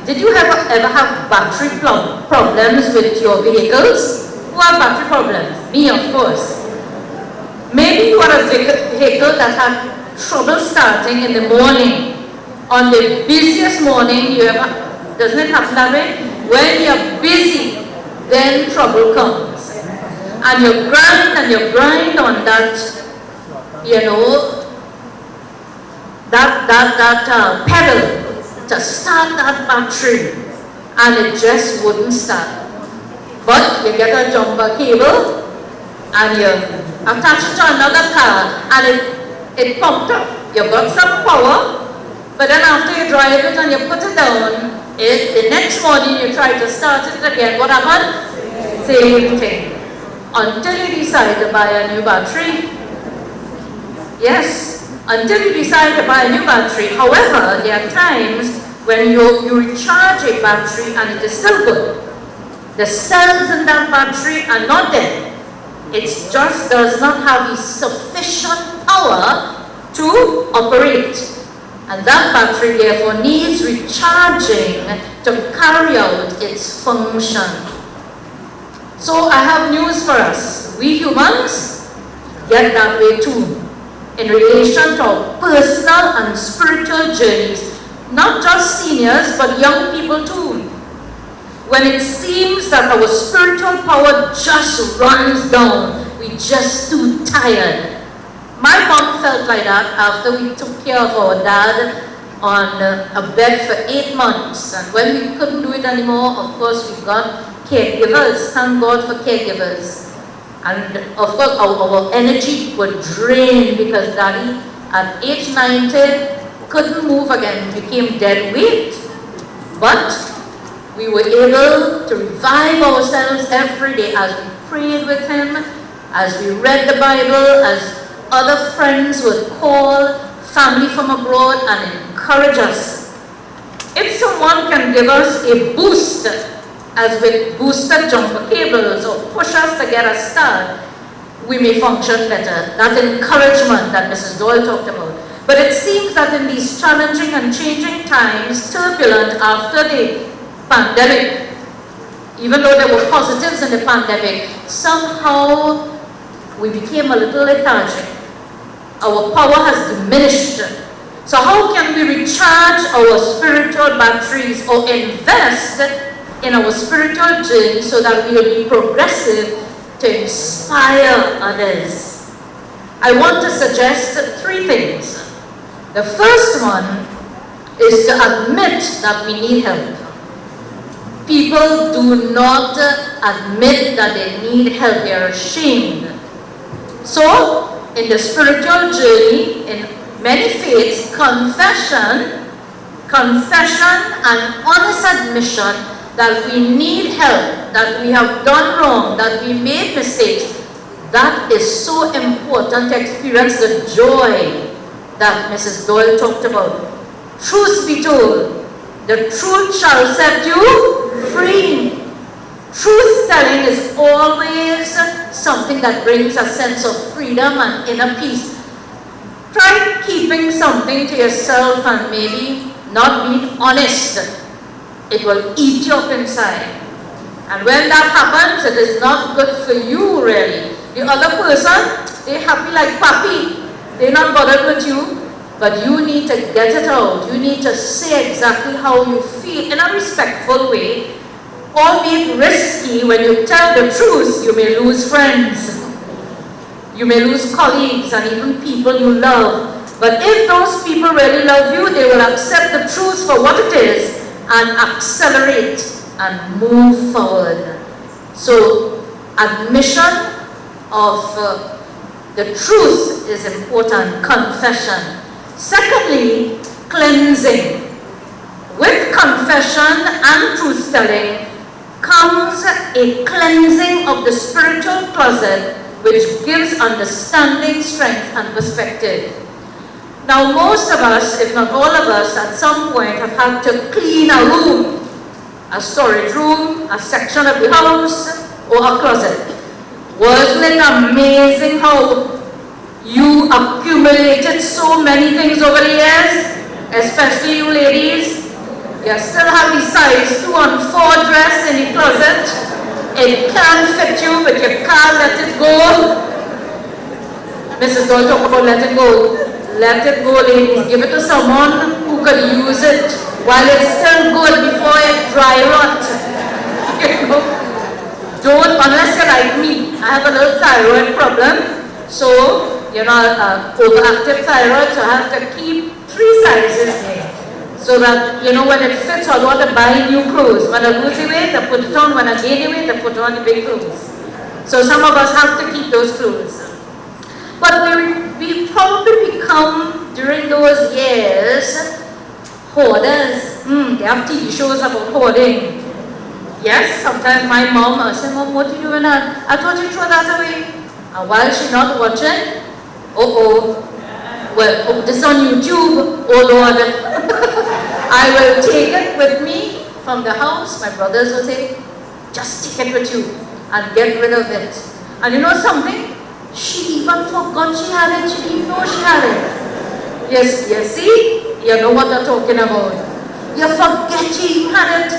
did you ever have battery problems with your vehicles? Who have battery problems? Me, of course. Maybe you are a vehicle that had trouble starting in the morning. On the busiest morning you ever, doesn't it happen that way? When you're busy, then trouble comes. And you grind on that, you know, that pedal to start that battery, and it just wouldn't start. But you get a jumper cable and you attach it to another car and it pumped up. You got some power, but then after you drive it and you put it down, the next morning you try to start it again. What happened? Same thing. Until you decide to buy a new battery. Yes, until you decide to buy a new battery. However, there are times when you recharge a battery and it is still good. The cells in that battery are not dead. It just does not have the sufficient power to operate. And that battery therefore needs recharging to carry out its function. So I have news for us. We humans get that way too, in relation to our personal and spiritual journeys. Not just seniors, but young people too. When it seems that our spiritual power just runs down, we're just too tired. My mom felt like that after we took care of our dad on a bed for 8 months. And when we couldn't do it anymore, of course we got caregivers. Thank God for caregivers. And of course our energy would drain because daddy at age 90 couldn't move again, became dead weight. But we were able to revive ourselves every day as we prayed with him, as we read the Bible, as other friends would call, family from abroad, and encourage us. If someone can give us a boost, as with booster jumper cables, or push us to get us started, we may function better. That encouragement that Mrs. Doyle talked about. But it seems that in these challenging and changing times, turbulent after the pandemic, even though there were positives in the pandemic, somehow we became a little lethargic. Our power has diminished. So how can we recharge our spiritual batteries or invest in our spiritual journey so that we will be progressive to inspire others. I want to suggest 3 things. The first one is to admit that we need help. People do not admit that they need help. They are ashamed. So, in the spiritual journey, in many faiths, confession and honest admission that we need help, that we have done wrong, that we made mistakes, that is so important to experience the joy that Mrs. Doyle talked about. Truth be told, the truth shall set you free. Truth telling is always something that brings a sense of freedom and inner peace. Try keeping something to yourself and maybe not being honest. It will eat you up inside. And when that happens, it is not good for you really. The other person, they're happy like puppy. They're not bothered with you. But you need to get it out. You need to say exactly how you feel in a respectful way. Albeit risky, when you tell the truth, you may lose friends. You may lose colleagues and even people you love. But if those people really love you, they will accept the truth for what it is and accelerate and move forward. So, admission of the truth is important, confession. Secondly, cleansing. With confession and truth-telling comes a cleansing of the spiritual closet, which gives understanding, strength, and perspective. Now, most of us, if not all of us, at some point have had to clean a room, a storage room, a section of the house, or a closet. Wasn't it amazing how you accumulated so many things over the years, especially you ladies? You still have the size 2 and 4 dress in the closet. It can fit you, but you can't let it go. Mrs. Doyle talk about let it go. Let it go, ladies. Give it to someone who could use it while it's still good before it dry rot. You know? Don't, unless you're like me. I have a little thyroid problem. So, you know, overactive thyroid, so I have to keep 3 sizes there. So that, you know, when it fits, I don't want to buy new clothes. When I lose the weight, I put it on. When I gain the weight, I put on the big clothes. So some of us have to keep those clothes. But we probably become, during those years, hoarders. They have TV shows about hoarding. Yes, sometimes my mom will say, Mom, what are you doing now? I thought you throw that away. And while she's not watching, well, this is on YouTube, oh Lord. I will take it with me from the house. My brothers will say, just take it with you and get rid of it. And you know something? She even forgot she had it. She didn't even know she had it. Yes, you see? You know what I'm talking about. You forget you had it.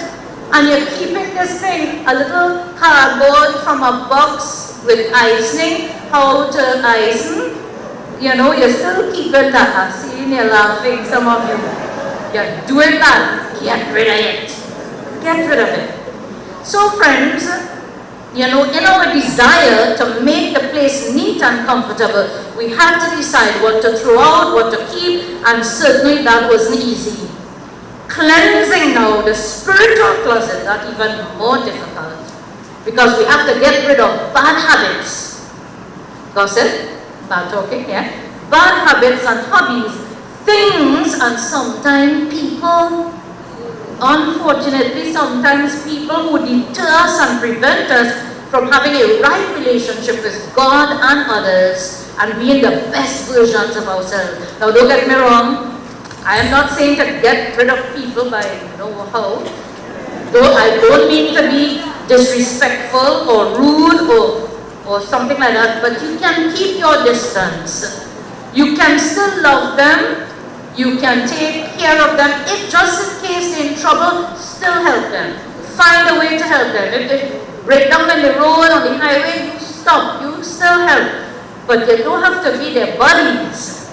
And you're keeping this thing, a little cardboard from a box with icing, how to icing. You know, you're still keeping that. I see you're laughing, some of you. You're doing that. Get rid of it. Get rid of it. So friends, you know, in our desire to make the place neat and comfortable, we had to decide what to throw out, what to keep, and certainly that wasn't easy. Cleansing now the spiritual closet, that's even more difficult, because we have to get rid of bad habits. Gossip, bad talking, yeah? Bad habits and hobbies, things, and sometimes people, unfortunately, sometimes people who deter us and prevent us from having a right relationship with God and others and being the best versions of ourselves. Now, don't get me wrong. I am not saying to get rid of people by, you know, how. Though I don't mean to be disrespectful or rude or something like that, but you can keep your distance. You can still love them. You can take care of them. If just in case they're in trouble, still help them. Find a way to help them. If they break down on the road, on the highway, you stop. You still help. But you don't have to be their buddies.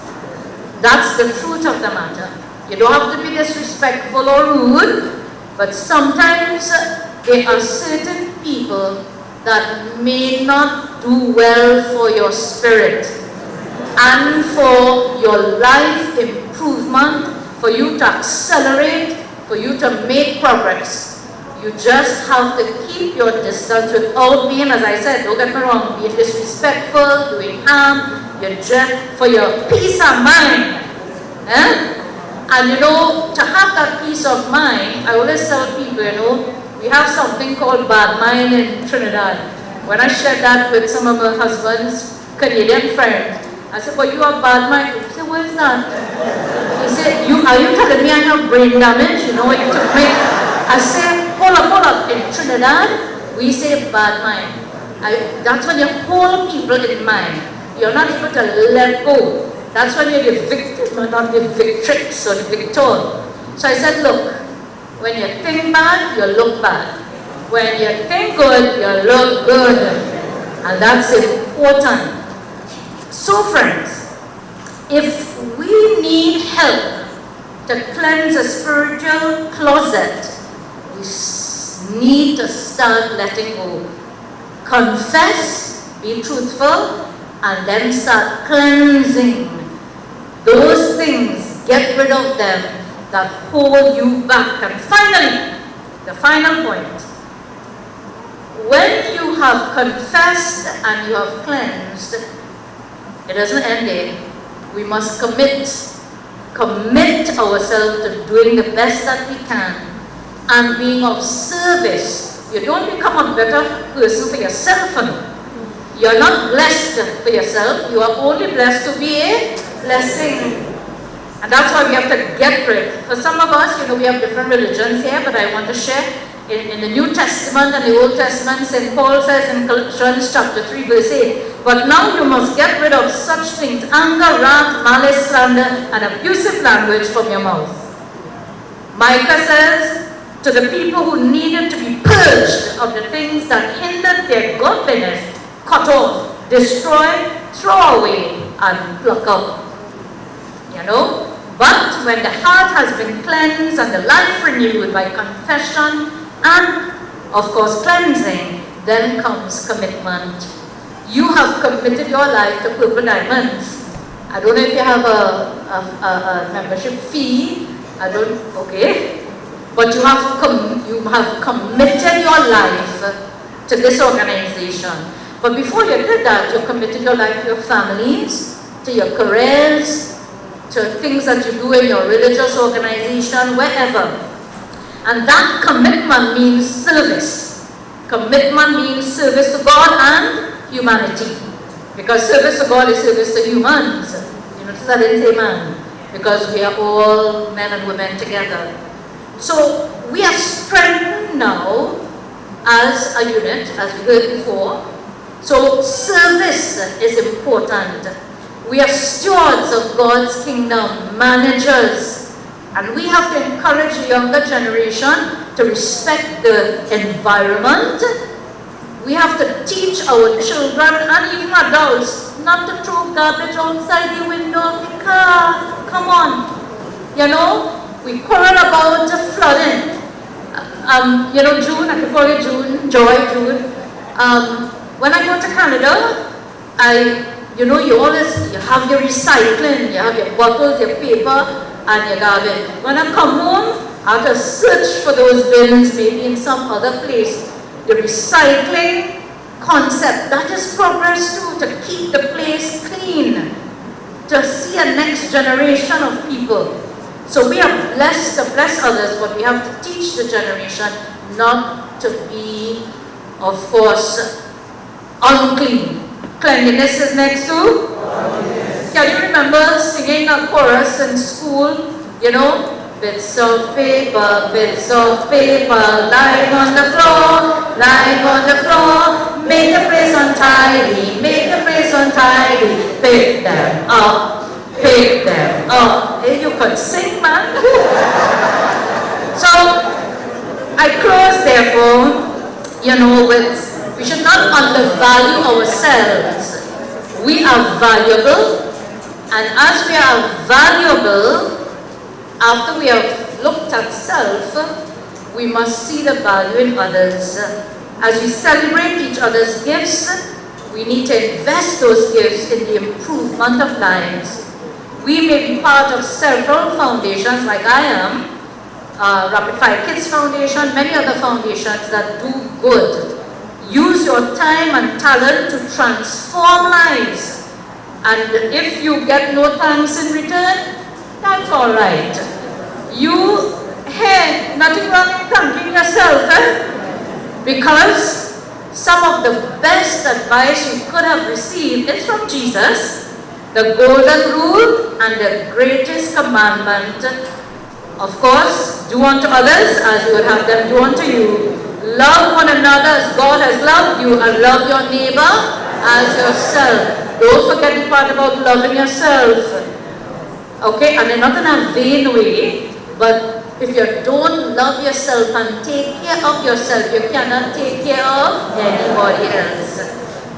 That's the truth of the matter. You don't have to be disrespectful or rude, but sometimes there are certain people that may not do well for your spirit and for your life improvement, for you to accelerate, for you to make progress. You just have to keep your distance without being, as I said, don't get me wrong, being disrespectful, doing harm. You're just for your peace of mind. And you know, to have that peace of mind, I always tell people, you know, we have something called bad mind in Trinidad. When I shared that with some of my husband's Canadian friends, I said, but you have bad mind. He said, what is that? He said, are you telling me I have brain damage? You know what you took me? I said, hold up. In Trinidad, we say bad mind. That's when you hold people in mind. You're not able to let go. That's when you're the victim, not the victrix or the victor. So I said, look, when you think bad, you look bad. When you think good, you look good. And that's important. So friends, if we need help to cleanse a spiritual closet, we need to start letting go. Confess, be truthful, and then start cleansing those things. Get rid of them that hold you back. And finally, the final point. When you have confessed and you have cleansed, it doesn't end there. We must commit ourselves to doing the best that we can and being of service. You don't become a better person for yourself. You're not blessed for yourself. You are only blessed to be a blessing. And that's why we have to get rid. For some of us, you know, we have different religions here, but I want to share in the New Testament and the Old Testament, St. Paul says in Colossians chapter 3, verse 8, but now you must get rid of such things, anger, wrath, malice, slander, and abusive language from your mouth. Micah says, to the people who needed to be purged of the things that hindered their godliness, cut off, destroy, throw away, and pluck up. You know? But when the heart has been cleansed and the life renewed by confession and, of course, cleansing, then comes commitment. You have committed your life to Purple Diamonds. I don't know if you have a membership fee. Okay. But you have committed your life to this organization. But before you did that, you committed your life to your families, to your careers, to things that you do in your religious organization, wherever. And that commitment means service. Commitment means service to God and humanity. Because service to God is service to humans. You notice I didn't say man. Because we are all men and women together. So we are strengthened now as a unit, as we heard before. So service is important. We are stewards of God's kingdom, managers, and we have to encourage the younger generation to respect the environment. We have to teach our children and even adults not to throw garbage outside the window of the car. Come on. You know, we quarrel about flooding. You know, June, I can call you June, June. When I go to Canada, you know, you have your recycling, you have your bottles, your paper, and your garbage. When I come home, I have to search for those bins, maybe in some other place. The recycling concept, that is progress too, to keep the place clean, to see a next generation of people. So we are blessed to bless others, but we have to teach the generation not to be, of course, unclean. Cleanliness is next to? Can you remember singing a chorus in school? You know, bits of paper, lying on the floor, make the place untidy, pick them up. Hey, you could sing, man. So, I close, therefore, you know, with we should not undervalue ourselves. We are valuable, and as we are valuable, after we have looked at self, we must see the value in others. As we celebrate each other's gifts, we need to invest those gifts in the improvement of lives. We may be part of several foundations like I am, Rapid Fire Kids Foundation, many other foundations that do good. Use your time and talent to transform lives. And if you get no thanks in return, that's all right. Nothing wrong in thanking yourself, because some of the best advice you could have received is from Jesus, the golden rule and the greatest commandment. Of course, do unto others as you would have them do unto you. Love one another as God has loved you, and love your neighbor as yourself. Don't forget the part about loving yourself. Okay, and not in a vain way, but if you don't love yourself and take care of yourself, you cannot take care of anybody else.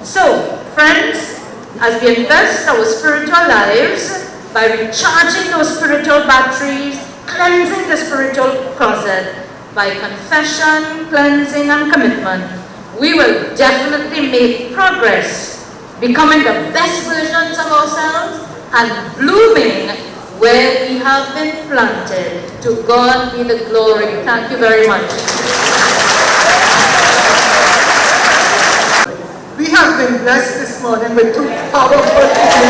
So, friends, as we invest our spiritual lives by recharging those spiritual batteries, cleansing the spiritual closet by confession, cleansing, and commitment, we will definitely make progress, becoming the best versions of ourselves and blooming where we have been planted. To God be the glory. Thank you very much. We have been blessed this morning with two powerful people.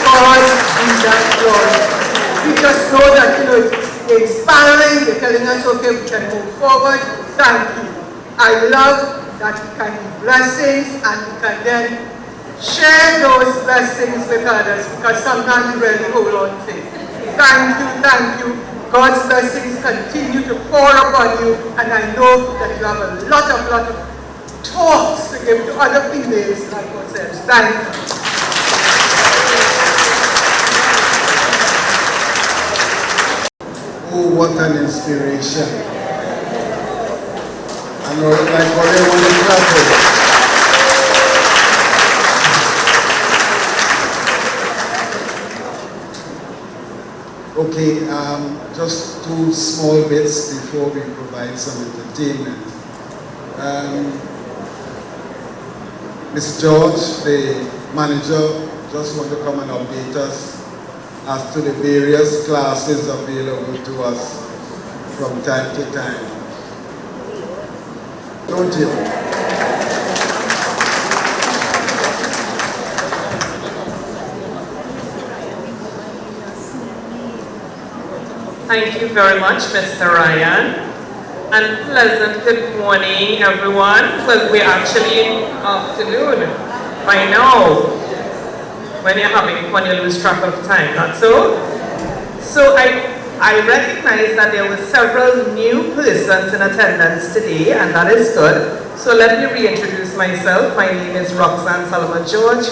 God be that glory. We just know that, it's inspiring. They're telling us, okay, we can move forward. Thank you. I love that we can be blessings and we can then share those blessings with others, because sometimes we really hold on to it. Thank you. God's blessings continue to pour upon you, and I know that you have a lot of talks to give to other females like yourselves. Thank you. Oh, what an inspiration. And like what they want to clap. Okay, just two small bits before we provide some entertainment. Ms. George, the manager, just want to come and update us as to the various classes available to us from time to time. Don't you? Thank you very much, Mr. Ryan. And pleasant good morning, everyone. Well, we're actually in afternoon by now. When you're having fun, you lose track of time, not so? So I recognize that there were several new persons in attendance today, and that is good. So let me reintroduce myself. My name is Roxanne Solomon George,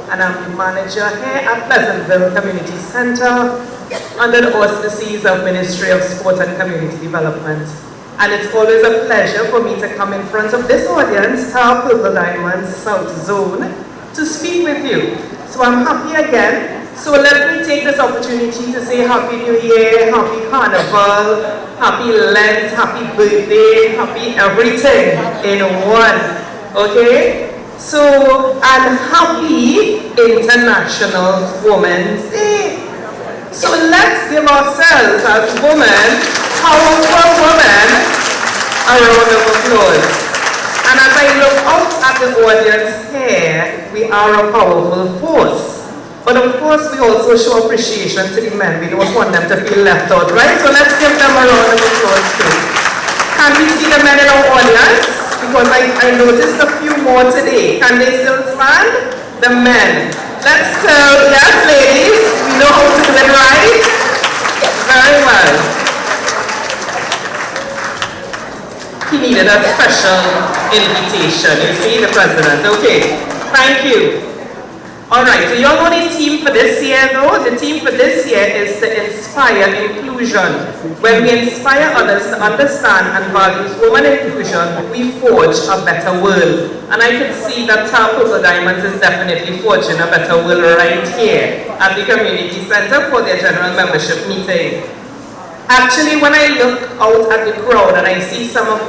and I'm the manager here at Pleasantville Community Center under the auspices of Ministry of Sport and Community Development. And it's always a pleasure for me to come in front of this audience, TTARP Purple Diamonds South Zone, to speak with you. So I'm happy again. So let me take this opportunity to say Happy New Year, Happy Carnival, Happy Lent, Happy birthday, happy everything in one. Okay? So, and Happy International Women's Day. So let's give ourselves as women, powerful women, a round of applause. And as I look out at the audience here, we are a powerful force. But of course, we also show appreciation to the men. We don't want them to feel left out, right? So let's give them a round of applause too. Can we see the men in our audience? Because I noticed a few more today. Can they still stand? The men. Let's tell, yes ladies, we know how to do it right. Very well. He needed a special invitation. You see, the president. Okay, thank you. Alright, so you're on a team for this year though. The team for this year is to inspire inclusion. When we inspire others to understand and value women inclusion, we forge a better world. And I can see that TTARP Purple Diamonds is definitely forging a better world right here at the community center for their general membership meeting. Actually, when I look out at the crowd and I see some of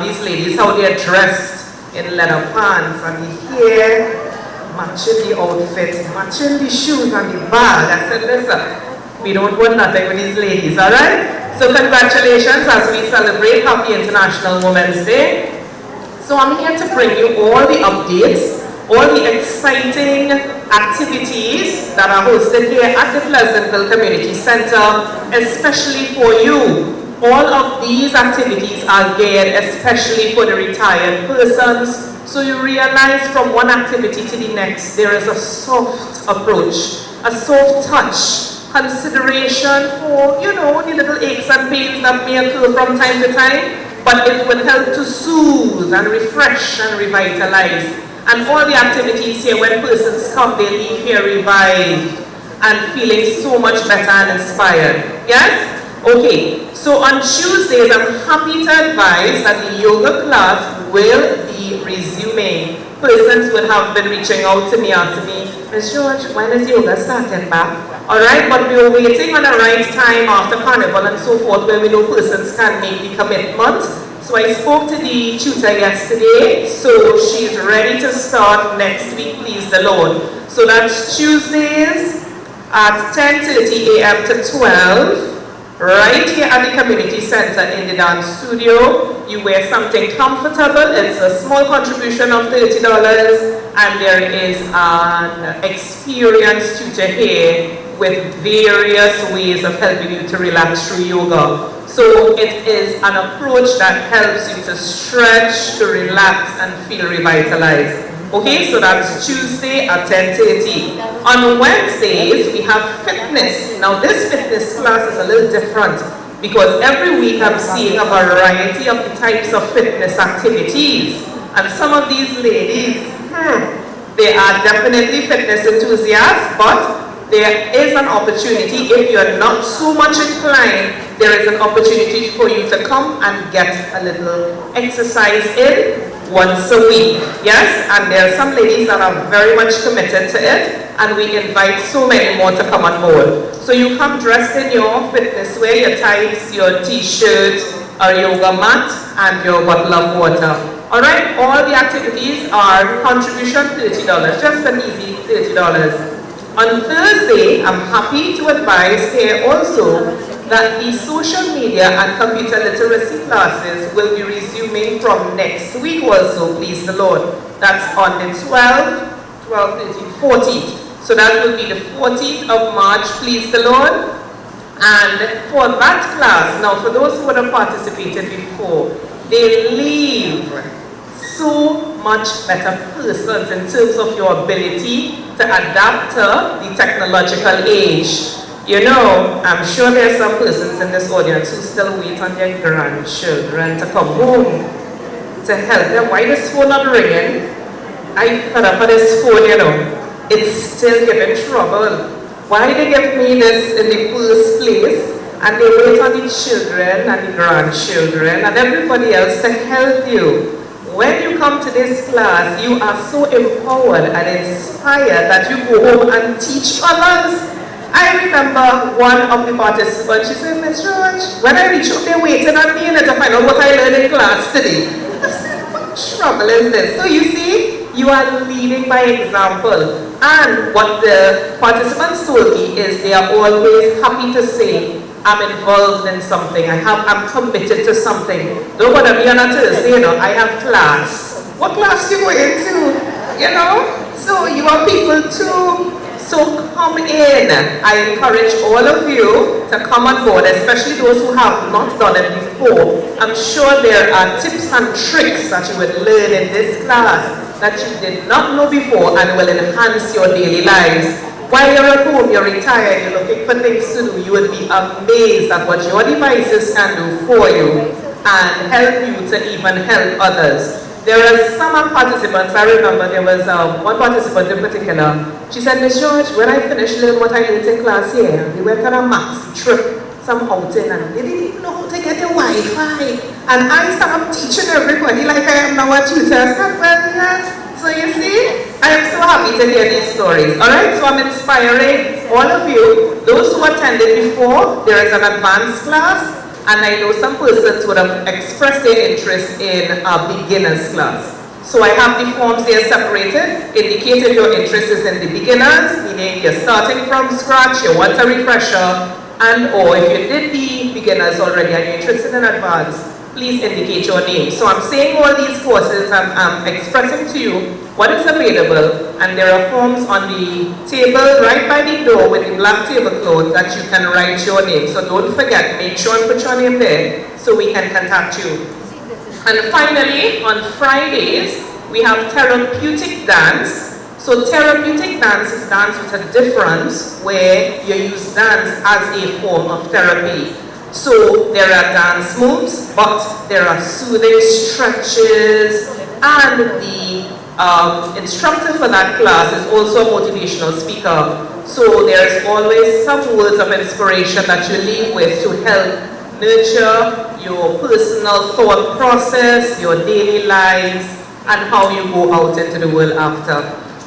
these ladies, how they are dressed in leather pants and the hair, matching the outfit, matching the shoes and the bag, I said, listen, we don't want nothing with these ladies, alright? So congratulations as we celebrate Happy International Women's Day. So I'm here to bring you all the updates, all the exciting activities that are hosted here at the Pleasantville Community Center, especially for you. All of these activities are geared especially for the retired persons. So you realize from one activity to the next, there is a soft approach, a soft touch, consideration for, you know, the little aches and pains that may occur from time to time, but it will help to soothe and refresh and revitalize. And all the activities here, when persons come, they leave here revived and feeling so much better and inspired. Yes? Okay, so on Tuesdays, I'm happy to advise that the yoga class will be resuming. Persons would have been reaching out to me, asking me, Ms. George, when is yoga starting back? Alright, but we were waiting on the right time after Carnival and so forth, where we know persons can make the commitment. So I spoke to the tutor yesterday, so she's ready to start next week, please the Lord. So that's Tuesdays at 10:30 a.m. to 12, right here at the community center in the dance studio. You wear something comfortable. It's a small contribution of $30, and there is an experienced tutor here with various ways of helping you to relax through yoga. So it is an approach that helps you to stretch, to relax, and feel revitalized. Okay, so that's Tuesday at 10:30. On Wednesdays, we have fitness. Now this fitness class is a little different because every week I'm seeing a variety of the types of fitness activities. And some of these ladies, they are definitely fitness enthusiasts, but there is an opportunity, if you're not so much inclined, there is an opportunity for you to come and get a little exercise in once a week. Yes, and there are some ladies that are very much committed to it, and we invite so many more to come on board. So you come dressed in your fitness wear, your tights, your t-shirt, a yoga mat, and your bottle of water. Alright, all the activities are contribution $30, just an easy $30. On Thursday, I'm happy to advise here also that the social media and computer literacy classes will be resuming from next week also, please the Lord. That's on the 12th, 13th, 14th. So that will be the 14th of March, please the Lord. And for that class, now for those who would have participated before, they leave so much better persons in terms of your ability to adapt to the technological age. You know, I'm sure there are some persons in this audience who still wait on their grandchildren to come home to help them. Why this phone not ringing? I fed up with this phone, you know. It's still giving trouble. Why they give me this in the first place? And they wait on the children and the grandchildren and everybody else to help you. When you come to this class, you are so empowered and inspired that you go home and teach others. I remember one of the participants, she said, Ms. George, when I reach home, they're waiting on me to find out what I learned in class today. I said, what trouble is this? So you see, you are leading by example. And what the participants told me is they are always happy to say, I'm involved in something, I'm committed to something. Don't bother me on a Thursday, you know, I have class. What class you going to? You know? So you are people too. So come in. I encourage all of you to come on board, especially those who have not done it before. I'm sure there are tips and tricks that you would learn in this class that you did not know before and will enhance your daily lives. While you're at home, you're retired, you're looking for things to do, you would be amazed at what your devices can do for you and help you to even help others. There are some participants, I remember there was one participant in particular, she said, Ms. George, when I finished learning what I learned in class here, we went on a maxi trip, some outing, and they didn't even know how to get their Wi-Fi. And I started teaching everybody like I am now a tutor. I said, well, yes. So you see, I am so happy to hear these stories. Alright, so I'm inspiring all of you. Those who attended before, there is an advanced class, and I know some persons would have expressed their interest in a beginner's class. So I have the forms there separated. Indicate if your interest is in the beginners, meaning you're starting from scratch, you want a refresher, and or if you did the beginners already and you're interested in advanced, please indicate your name. So I'm saying all these courses, I'm expressing to you what is available, and there are forms on the table right by the door with the black tablecloth that you can write your name. So don't forget, make sure and put your name there so we can contact you. And finally, on Fridays, we have therapeutic dance. So therapeutic dance is dance with a difference where you use dance as a form of therapy. So there are dance moves, but there are soothing stretches, and the instructor for that class is also a motivational speaker. So there's always some words of inspiration that you leave with to help nurture your personal thought process, your daily lives, and how you go out into the world after.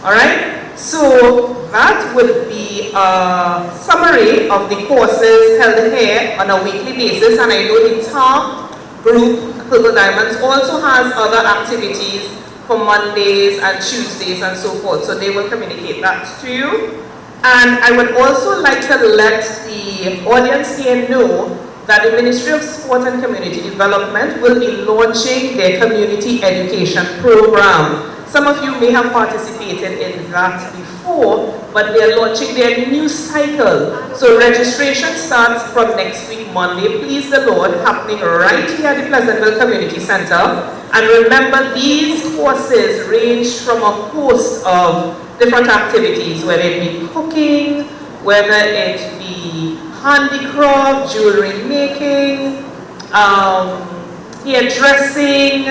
Alright? So that would be a summary of the courses held here on a weekly basis, and I know the TTARP group, Purple Diamonds, also has other activities for Mondays and Tuesdays and so forth, so they will communicate that to you. And I would also like to let the audience here know that the Ministry of Sport and Community Development will be launching their community education program. Some of you may have participated in that before, but they are launching their new cycle. So registration starts from next week, Monday, please the Lord, happening right here at the Pleasantville Community Center. And remember, these courses range from a host of different activities, whether it be cooking, whether it be handicraft, jewelry making, hairdressing,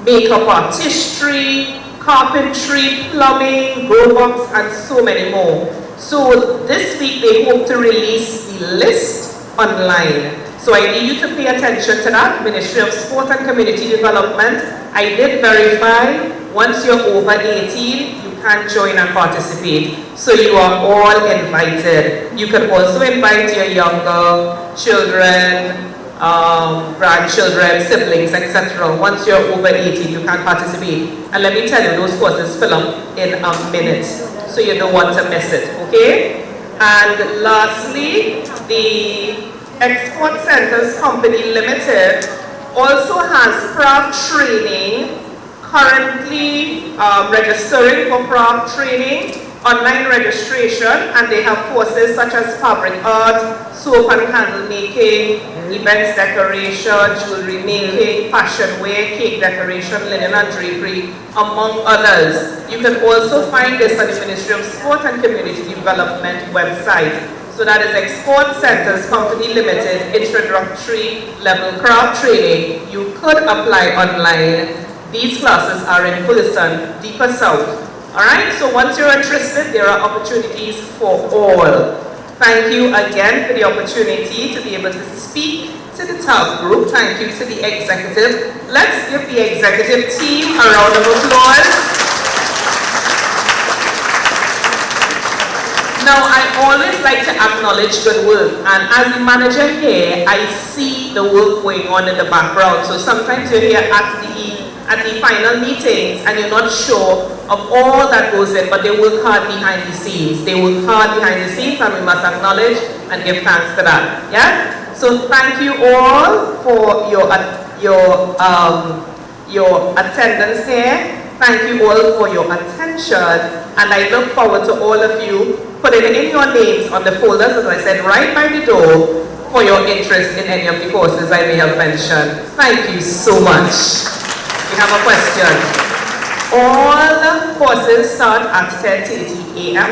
makeup artistry, carpentry, plumbing, grow box, and so many more. So this week they hope to release the list online. So I need you to pay attention to that. Ministry of Sport and Community Development. I did verify, once you're over 18, you can join and participate. So you are all invited. You can also invite your younger children, grandchildren, siblings, etc. Once you're over 18, you can participate. And let me tell you, those courses fill up in a minute, so you don't want to miss it, okay? And lastly, the Export Centers Company Limited also has craft training, currently registering for craft training, online registration, and they have courses such as fabric art, soap and candle making, events decoration, jewelry making, fashion wear, cake decoration, linen and drapery, among others. You can also find this on the Ministry of Sport and Community Development website. So that is Export Centers Company Limited, introductory level craft training. You could apply online. These classes are in person, deeper south. Alright, so once you're interested, there are opportunities for all. Thank you again for the opportunity to be able to speak to the TTARP group. Thank you to the executive. Let's give the executive team a round of applause. Now, I always like to acknowledge good work, and as the manager here, I see the work going on in the background. So sometimes you're here at the final meetings and you're not sure of all that goes in, but they work hard behind the scenes. They work hard behind the scenes, and we must acknowledge and give thanks to that. Yeah? So thank you all for your attendance here. Thank you all for your attention, and I look forward to all of you putting in your names on the folders, as I said, right by the door, for your interest in any of the courses I may have mentioned. Thank you so much. We have a question. All courses start at 10:30 a.m.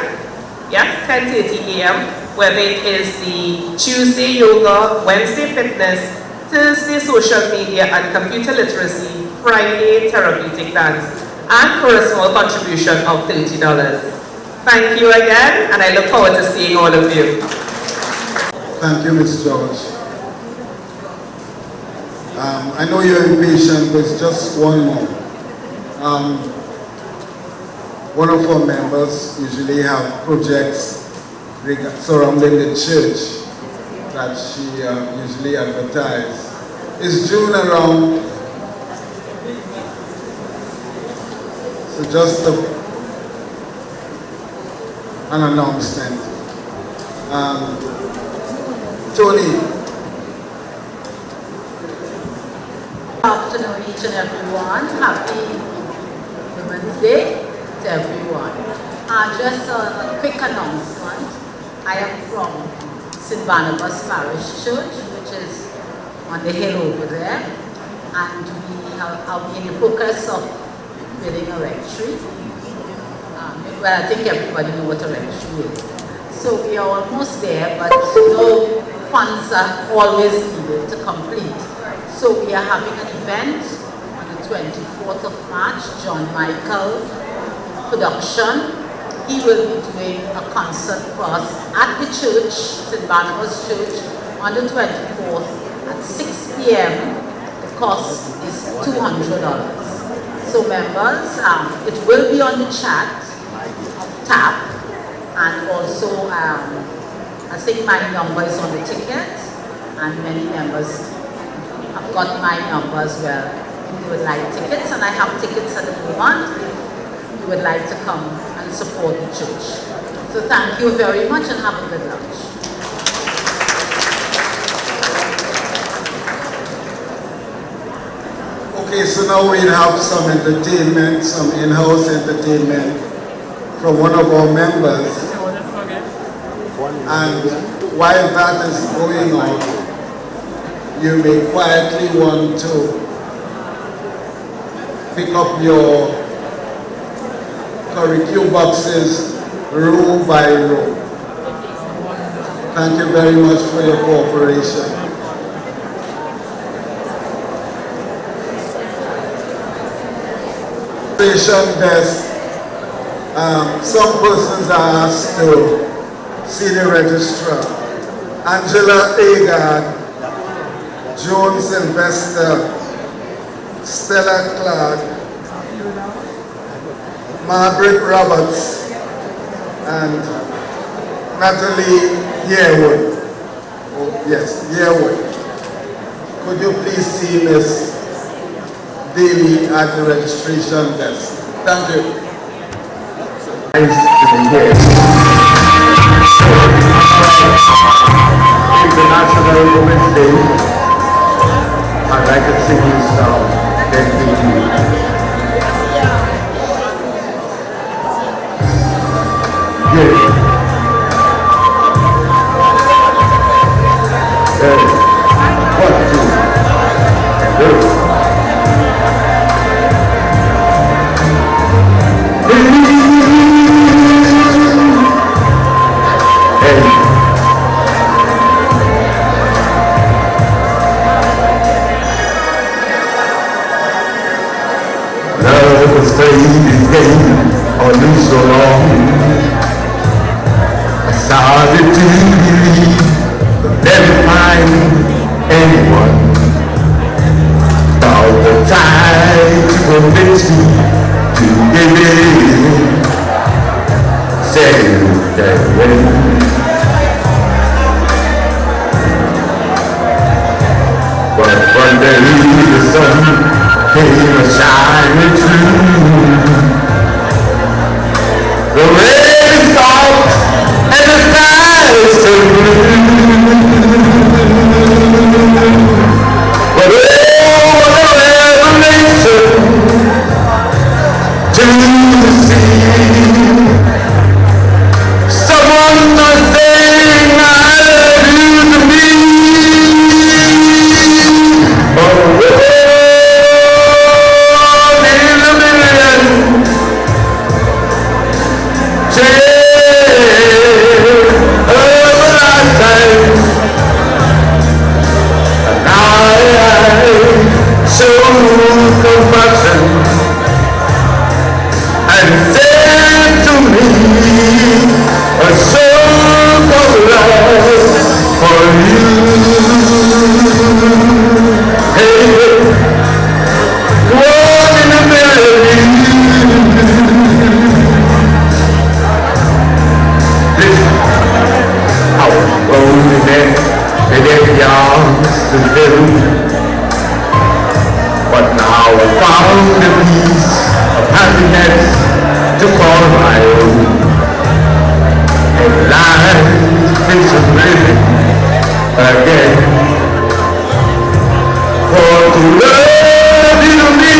Yes, 10:30 a.m. Whether it is the Tuesday yoga, Wednesday fitness, Thursday social media and computer literacy, Friday therapeutic dance, and for a small contribution of $30. Thank you again, and I look forward to seeing all of you. Thank you, Ms. George. I know you're impatient, but it's just one more. one of our members usually have projects surrounding the church that she usually advertises. Is June around? So just an announcement. Tony. Good afternoon, each and everyone. Happy Women's Day to everyone. Just a quick announcement. I am from St. Barnabas Parish Church, which is on the hill over there, and I'll be in the process of building a rectory. Well, I think everybody knows what a rectory is. So we are almost there, but funds are always needed to complete. So we are having an event on the 24th of March, John Michael production. He will be doing a concert for us at the church, St. Barnabas Church, on the 24th at 6 p.m. The cost is $200. So members, it will be on the chat of TAP, and also I think my number is on the ticket, and many members have got my number as well. If you would like tickets, and I have tickets at the moment, if you would like to come and support the church. So thank you very much and have a good lunch. Okay, so now we have some entertainment, some in-house entertainment from one of our members. And while that is going on, you may quietly want to pick up your curriculum boxes row by row. Thank you very much for your cooperation. Desk. Some persons are asked to see the registrar. Angela Agard, Joan Sylvester, Stella Clark, Margaret Roberts, and Natalie Yearwood. Oh, yes, Yearwood. Could you please see Miss Daly at the registration desk? Thank you. International Women's Day. I'd like to sing you some dedicated. Good. Ready. 1, 2, and go. Or lose so long, I started to believe I'd never find anyone about the time to convince me to give in. Say that way. But one day the sun came a-shining through. The rain is soft and the sky is so blue. But oh, what a revelation to see someone saying I love you to me. Oh, there's a million to fill, but now found the peace of happiness to call my own. And life is living again. For to love you me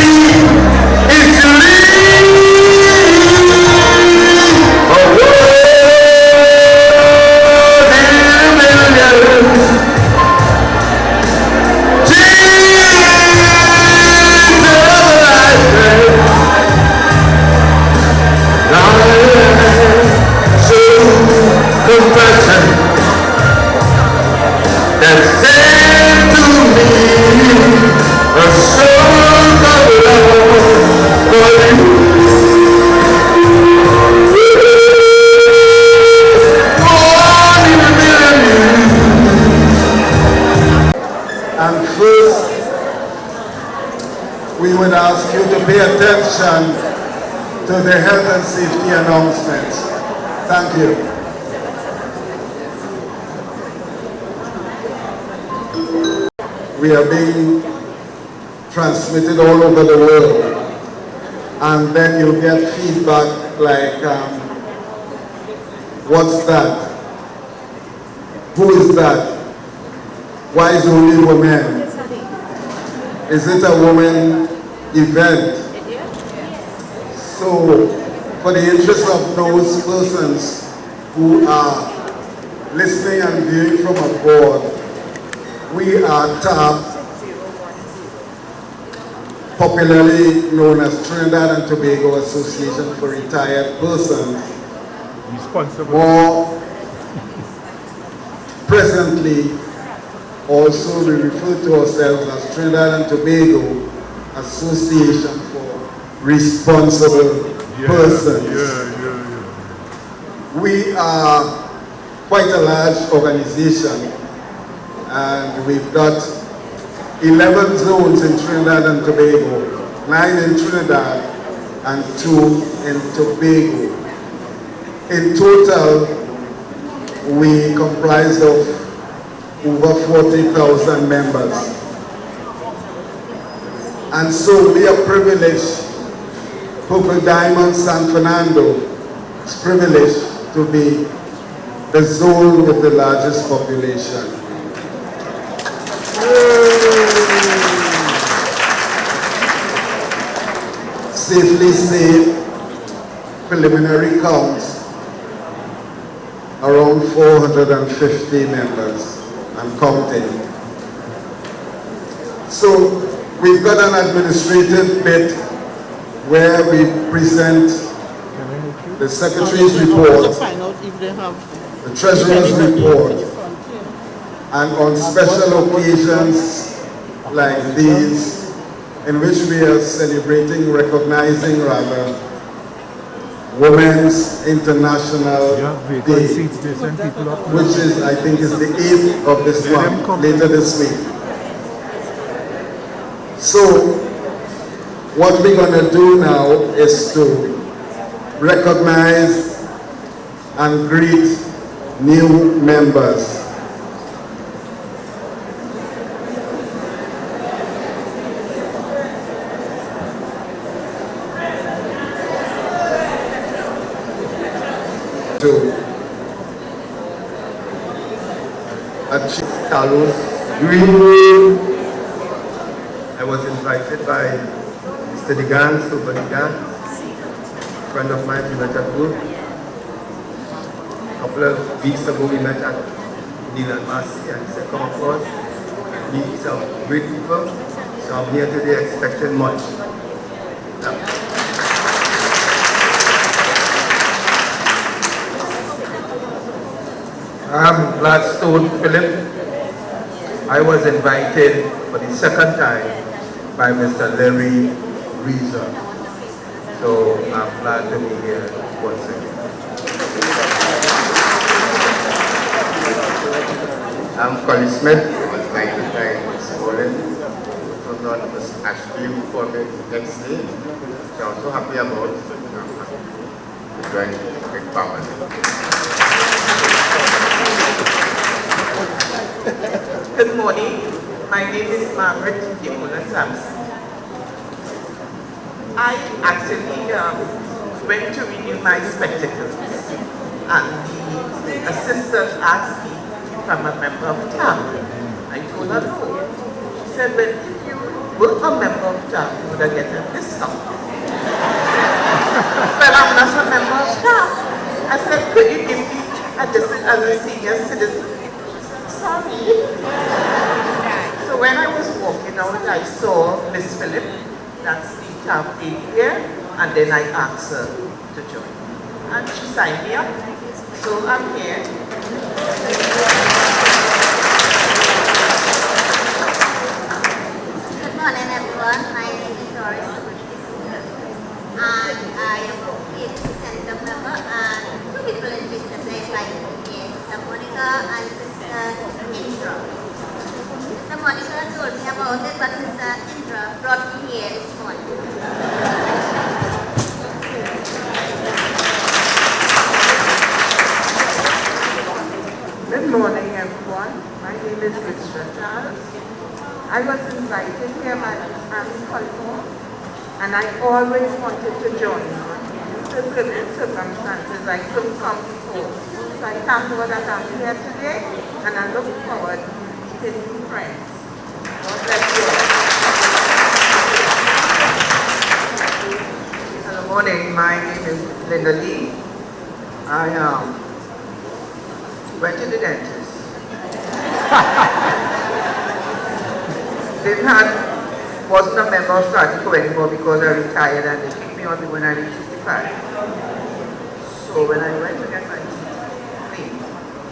is to live a world in millions. Compassion that sent to me a soul of love for you. Born in a million. And first, we would ask you to pay attention to the health and safety announcements. Thank you. We are being transmitted all over the world, and then you get feedback like, what's that? Who is that? Why is only women? Is it a woman event? So, for the interest of those persons who are listening and viewing from abroad, we are TTARP, popularly known as Trinidad and Tobago Association for Retired Persons. More presently, also we refer to ourselves as Trinidad and Tobago Association for Responsible Persons. We are quite a large organization, and we've got 11 zones in Trinidad and Tobago, 9 in Trinidad and 2 in Tobago. In total, we comprise of over 40,000 members. And so we are privileged, Purple Diamond San Fernando is privileged to be the zone with the largest population. Safely say, preliminary counts, around 450 members and counting. So we've got an administrative bit where we present the Secretary's report, the Treasurer's report, and on special occasions like these, in which we are celebrating, recognizing rather, Women's International Day, which is, I think, is the 8th of this month, later this week. So, what we're going to do now is to recognize and greet new members. To achieve Carlos Green. I was invited by Mr. Degan, Super Degan, a friend of mine we met at work. A couple of weeks ago we met at Neil and Marcy, and he said, come across and meet some great people. So I'm here today expecting much. I'm Gladstone Philip. I was invited for the second time by Mr. Larry Reeser. So I'm glad to be here once again. I'm Colin Smith. I was invited by Ms. Olin. So not Ms. Ashley for the next day. So I'm so happy about joining the big family. Good morning. My name is Margaret Kimula Sampson. I actually went to renew my spectacles, and the assistant asked me if I'm a member of TTARP. I told her no. She said, well, if you were a member of TTARP, you would have get a discount. Well, I'm not a member of TTARP. I said, could you give me a discount as a senior citizen? Sorry. So when I was walking out, I saw Miss Phillip, that's the TTARP lady here, and then I asked her to join. And she signed me up. So I'm here. Good morning, everyone. My name is Doris, and I am a center member, and two people in business I like to be Sister Monica and Sister Indra. Sister Monica told me about it, but Sister Indra brought me here this morning. Good morning, everyone. My name is Richard Charles. I was invited here by Clifton, and I always wanted to join. Due to certain circumstances, I couldn't come before. So I thank God that I'm here today, and I look forward to meeting new friends. God bless you all. Good morning. My name is Linda Lee. I went to the dentist. Wasn't a member of Statico anymore because I retired and they kicked me out when I reached 65. So when I went to get my teeth cleaned,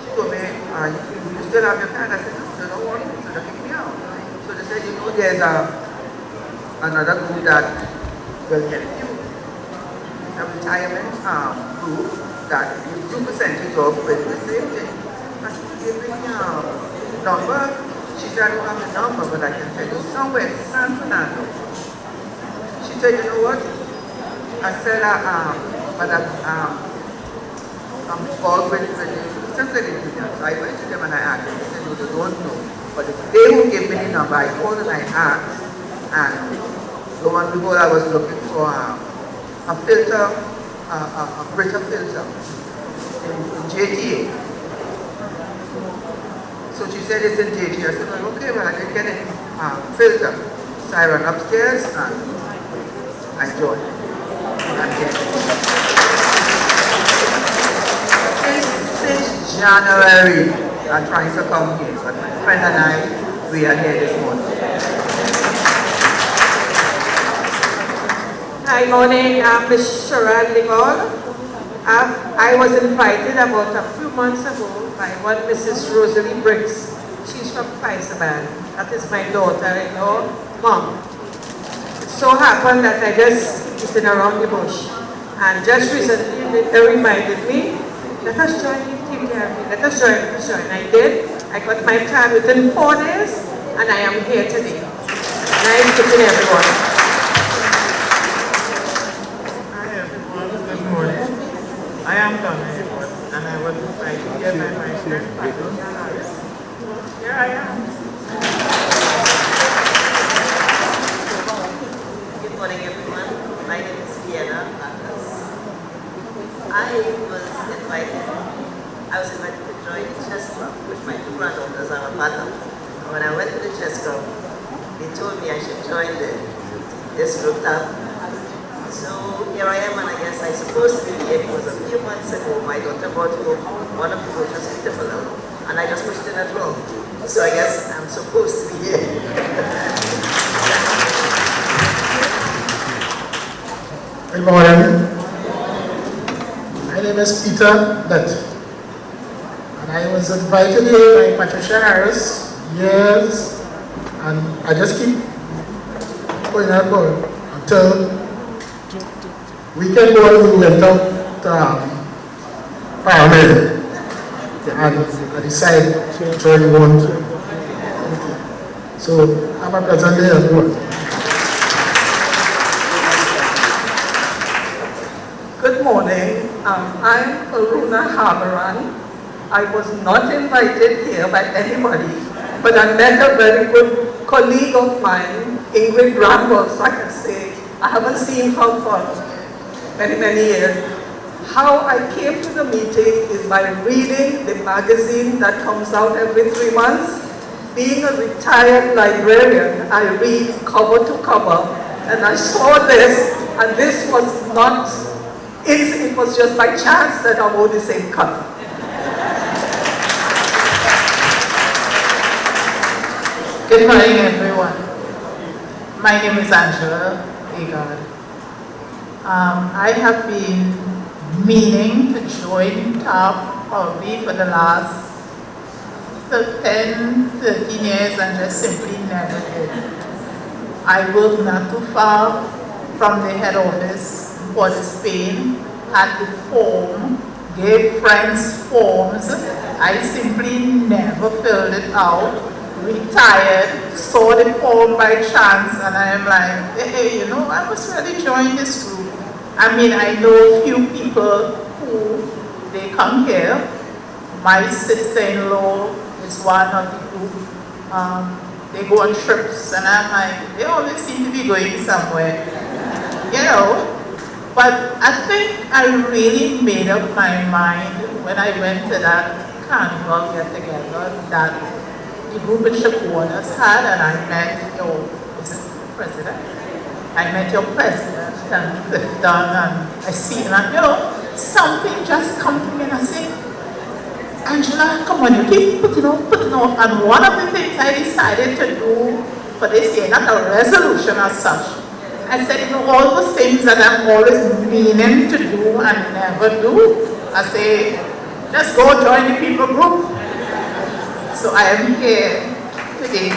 she told me, you still have your card? I said, no, they don't want me, so they kicked me out. So they said, you know, there's another group that will help you. A retirement group that gives 2% off with the same thing. And she gave me a number. She said, I don't have the number, but I can tell you somewhere in San Fernando. She said, you know what? I said, but I'm involved with the Central Union. So I went to them and I asked them. They said, no, they don't know. But if they will give me the number, I called and I asked. And lo and behold, I was looking for a filter, a Brita filter in JTA. So she said it's in JTA. I said, well, okay, well, I can get a filter. So I ran upstairs and I joined. I'm here. Since January, I'm trying to come here, but my friend and I, we are here this morning. Hi, morning. I'm Ms. Sharon Nicole. I was invited about a few months ago by one Mrs. Rosalie Briggs. She's from Pleasantville. That is my daughter-in-law, mom. It so happened that I just sitting around the bush. And just recently, they reminded me, let us join TTARP, let us join. I did. I got my card within 4 days, and I am here today. Nice meeting everyone. Good morning. I am Donna Edwards, and I was invited here by my friend Hollis. Here I am. Good morning, everyone. My name is Vienna Marcus. I was invited to join the chess club with my two granddaughters and a partner. And when I went to the chess club, they told me I should join this group up. So here I am, and I guess I'm supposed to be here because a few months ago my daughter brought home one of the voters with the fellow, and I just pushed in at home. So I guess I'm supposed to be here. Good morning. My name is Peter Dutt, and I was invited here by Patricia Harris years, and I just keep going and going until weekend one we went out to Paramount, and I decided to join one. So have a pleasant day, everyone. Good morning. I'm Karuna Habaran. I was not invited here by anybody, but I met a very good colleague of mine, Ingrid Bramble, so I can say, I haven't seen her for many, many years. How I came to the meeting is by reading the magazine that comes out every 3 months. Being a retired librarian, I read cover to cover, and I saw this, and this was not, it was just by chance that I wore the same color. Good morning, everyone. My name is Angela Agard. I have been meaning to join TTARP probably for the last 10, 13 years and just simply never did. I work not too far from the head office in Port of Spain, had the form, gave friends forms. I simply never filled it out. Retired, saw the form by chance, and I am like, hey, you know, I must really join this group. I mean, I know a few people who, they come here. My sister-in-law is one of the group. They go on trips, and I'm like, they always seem to be going somewhere, you know. But I think I really made up my mind when I went to that carnival get-together that the group in Shaquanas had, and I met your president. I met your president and Clifton, and I see him, and you know, something just come to me, and I say, Angela, come on, you keep putting off. And one of the things I decided to do for this year, not a resolution as such, I said, you know, all those things that I'm always meaning to do and never do, I say, just go join the people group. So I am here today.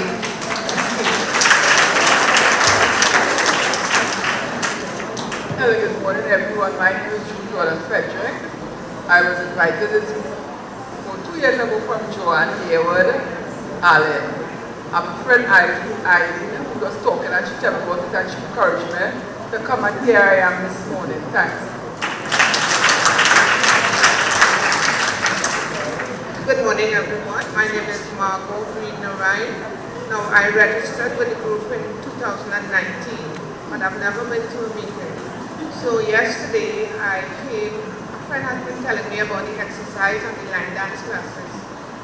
Hello, good morning everyone. My name is Julie Frederick. I was invited 2 years ago from Joanne Hayward, Allen. I'm a friend Eileen who was talking, and she told me about it, and she encouraged me to come, and here I am this morning. Thanks. Good morning, everyone. My name is Margot Green-Narain. Now, I registered with the group in 2019, but I've never been to a meeting. So yesterday, I came, a friend had been telling me about the exercise and the line dance classes.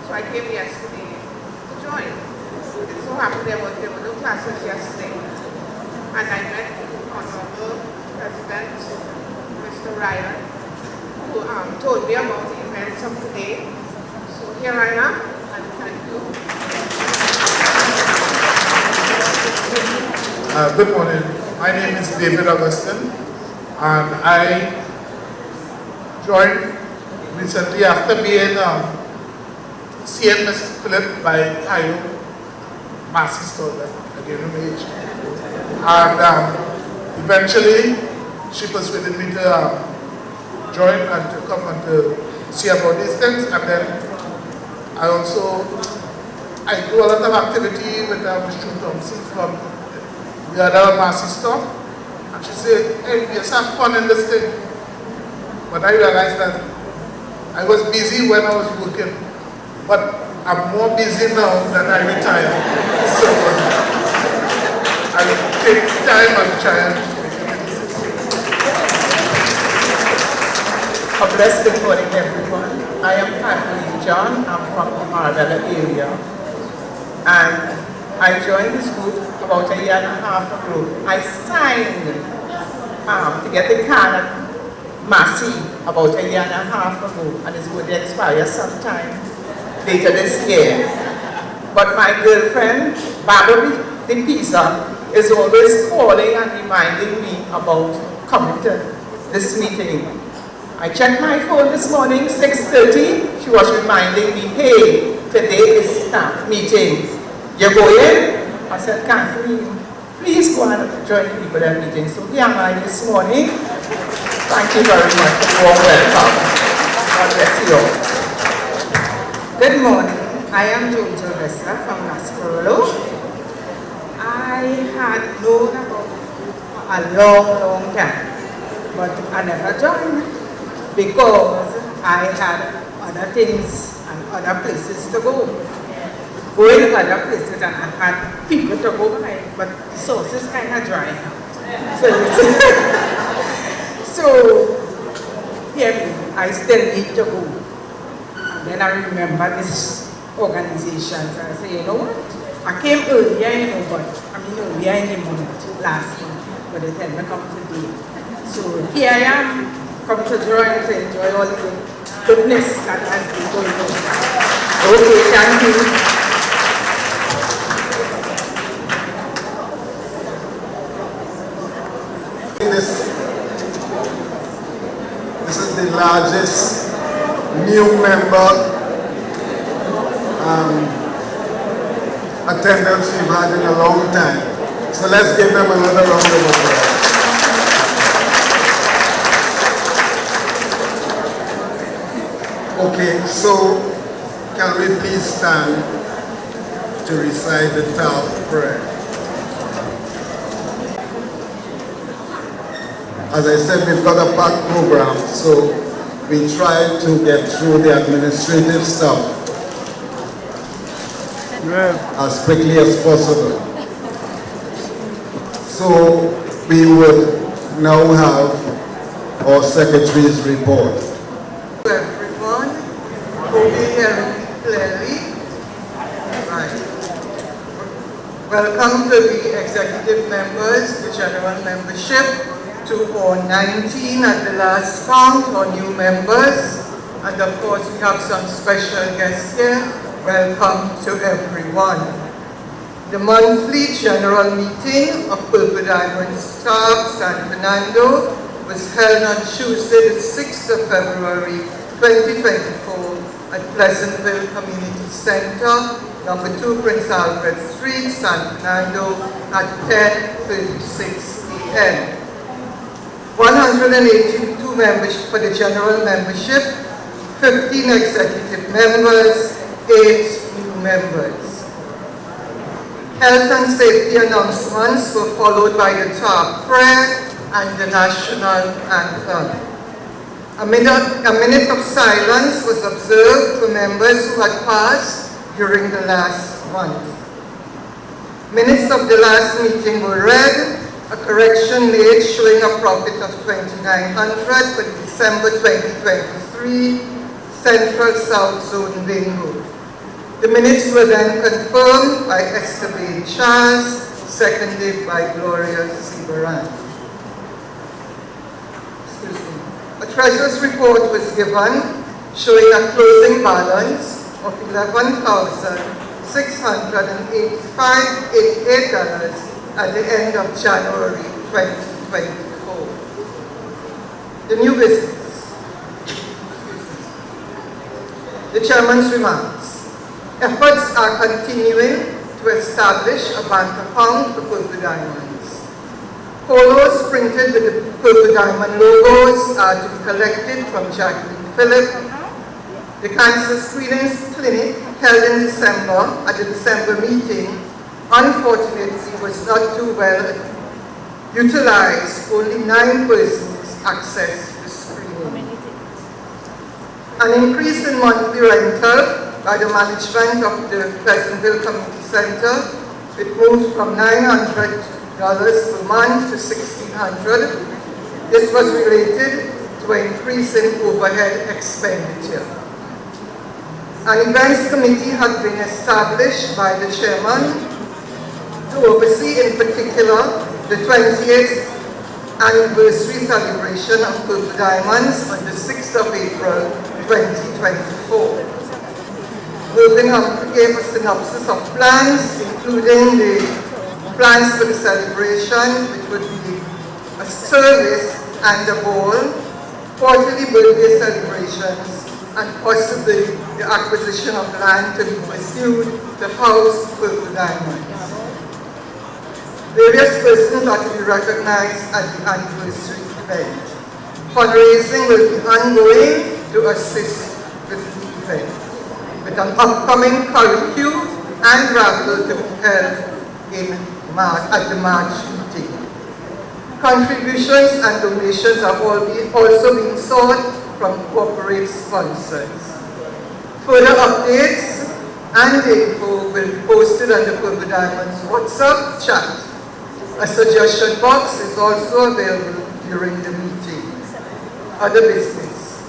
So I came yesterday to join. It so happened there were no classes yesterday. And I met the Honorable President, Mr. Ryan, who told me about the events of today. So here I am, and thank you. Good morning. My name is David Augustin, and I joined recently after being seeing Ms. Philip by Tayo, Massey store, again her age. And eventually she persuaded me to join and to come and to see about these things. And then I do a lot of activity with Mr. Thompson from the other Massey store. And she said, hey, we just have fun in this thing. But I realized that I was busy when I was working, but I'm more busy now that I retired. So I take time and try and A blessed good morning, everyone. I am Kathleen John. I'm from the Marbella area. And I joined this group about a year and a half ago. I signed to get the card at Massey about a year and a half ago, and it's going to expire sometime later this year. But my girlfriend, Barbara De Pisa, is always calling and reminding me about coming to this meeting. I checked my phone this morning, 6:30. She was reminding me, hey, today is staff meeting. You're going? I said, Kathleen, please go and join the people at meeting. So here am I this morning. Thank you very much for the warm welcome. God bless you all. Good morning. I am Jojo Vesta from Nascarolo. I had known about it for a long time, but I never joined because I had other things and other places to go. going to other places and I had people to go by, but the source is kind of dry. So yeah, I still need to go. And then I remember this organization, so I say, you know what? I came earlier, you know, but I mean earlier in the month, last month, but they tell me come today. So here I am, come to join to enjoy all the goodness that has been going on. Okay, thank you. This is the largest new member attendance we've had in a long time. So let's give them another round of applause. Okay, so can we please stand to recite the TTARP prayer? As I said, we've got a packed program, so we try to get through the administrative stuff as quickly as possible. So we would now have our secretary's report. Everyone, who be hearing clearly? Right. Welcome to the executive members, the general membership, to all 19 at the last count, or new members, and of course we have some special guests here. Welcome to everyone. The monthly general meeting of Purple Diamonds TTARP San Fernando was held on Tuesday the 6th of February 2024 at Pleasantville Community Center, number 2 Prince Albert Street, San Fernando at 10:36 a.m. 182 members for the general membership, 15 executive members, 8 new members. Health and safety announcements were followed by the TTARP prayer and the national anthem. A minute of silence was observed for members who had passed during the last month. Minutes of the last meeting were read, a correction made showing a profit of $2,900 for the December 2023 Central South Zone bingo. The minutes were then confirmed by Esther Bain Charles, seconded by Gloria Severan. A treasurer's report was given showing a closing balance of $11,685.88 at the end of January 2024. The new business. The chairman's remarks. Efforts are continuing to establish a bank account for Purple Diamonds. Polos printed with the Purple Diamond logos are to be collected from Jacqueline Phillip. The cancer screening clinic held in December at the December meeting unfortunately was not too well utilized. Only 9 persons accessed the screening. An increase in monthly rental by the management of the Pleasantville Community Center. It moved from $900 per month to $1,600. This was related to an increase in overhead expenditure. An events committee had been established by the chairman to oversee in particular the 20th anniversary celebration of Purple Diamonds on the 6th of April 2024. Moving on to give a synopsis of plans, including the plans for the celebration, which would be a service and a ball, quarterly birthday celebrations, and possibly the acquisition of land to be pursued to house Purple Diamonds. Various persons are to be recognized at the anniversary event. Fundraising will be ongoing to assist with the event, with an upcoming curfew and raffle to be held in March, at the March meeting. Contributions and donations are also being sought from corporate sponsors. Further updates and info will will be posted on the Purple Diamonds WhatsApp chat. A suggestion box is also available during the meeting. Other business.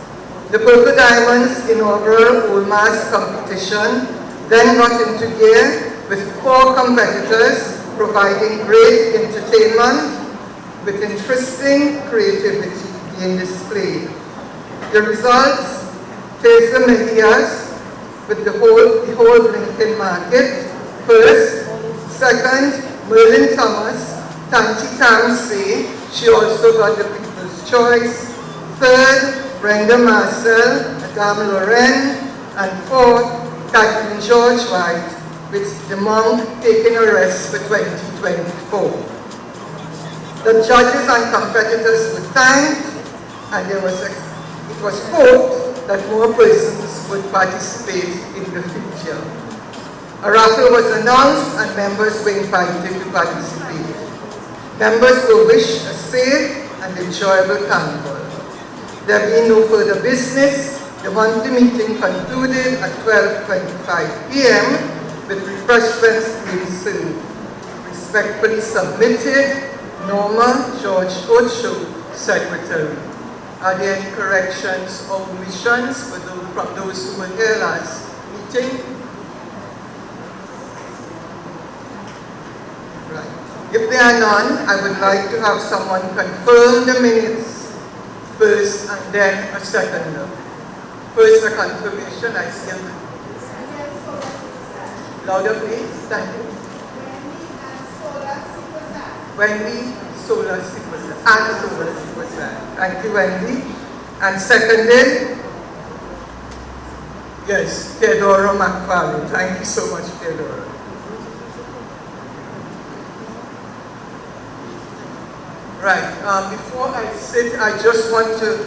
The Purple Diamonds inaugural Old Mass competition then got into gear with 4 competitors providing great entertainment with interesting creativity being displayed. The results: Teresa Mejias with the whole Lincoln Market, first. Second, Merlin Thomas, Tanti Tamsi, she also got the People's Choice. Third, Brenda Marcel, Madame Loren. And fourth, Kathleen George White, with the monk taking a rest for 2024. The judges and competitors were thanked, and it was hoped that more persons would participate in the future. A raffle was announced and members were invited to participate. Members were wished a safe and enjoyable carnival. There being no further business, the monthly meeting concluded at 12:25 p.m. with refreshments being served. Respectfully submitted, Norma George Ocho, Secretary. Are there any corrections or omissions from those who were here last meeting? Right. If there are none, I would like to have someone confirm the minutes first and then a seconder. First, a confirmation, I still. Louder, please. Thank you. Wendy Solar Superstar. And Solar Superstar. Thank you, Wendy. And seconded? Yes, Theodora McFarlane. Thank you so much, Theodora. Right. Before I sit, I just want to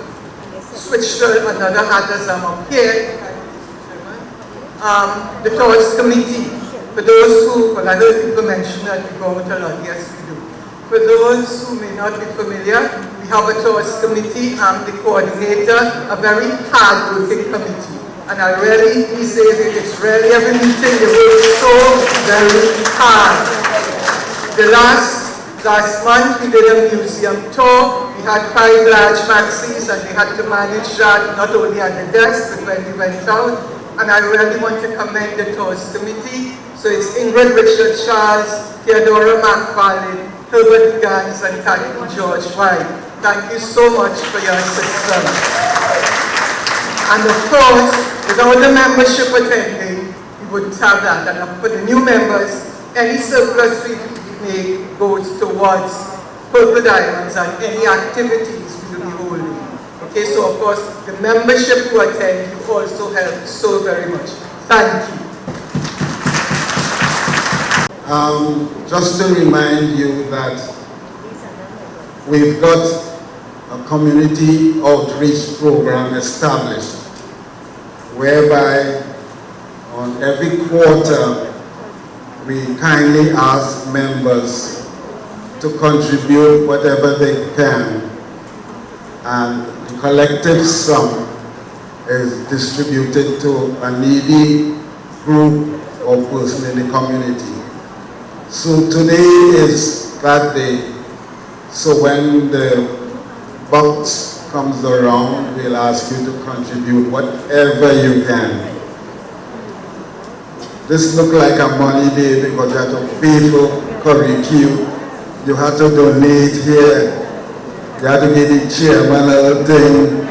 switch to another hat as I'm up here. The Tours Committee. For those who, well, I heard people mention that we go out a lot. Yes, we do. For those who may not be familiar, we have a Tours Committee. I'm the coordinator, a very hard-working committee. And I really, these days, it's really every meeting, they work so very hard. The last month, we did a museum tour. We had 5 large maxis, and they had to manage that not only at the desk, but when we went out. And I really want to commend the Tours Committee. So it's Ingrid Richard Charles, Theodora McFarlane, Herbert Gans, and Kathleen George White. Thank you so much for your assistance. And of course, without the membership attending, we wouldn't have that. And for the new members, any surplus we make goes towards Purple Diamonds and any activities we will be holding. Okay, so of course, the membership who attend you also help so very much. Thank you. Just to remind you that we've got a community outreach program established, whereby on every quarter we kindly ask members to contribute whatever they can, and the collective sum is distributed to a needy group or person in the community. So today is that day. So when the box comes around, we'll ask you to contribute whatever you can. This looks like a money day because you have to pay for curricule. You have to donate here. You have to give the chairman a little thing.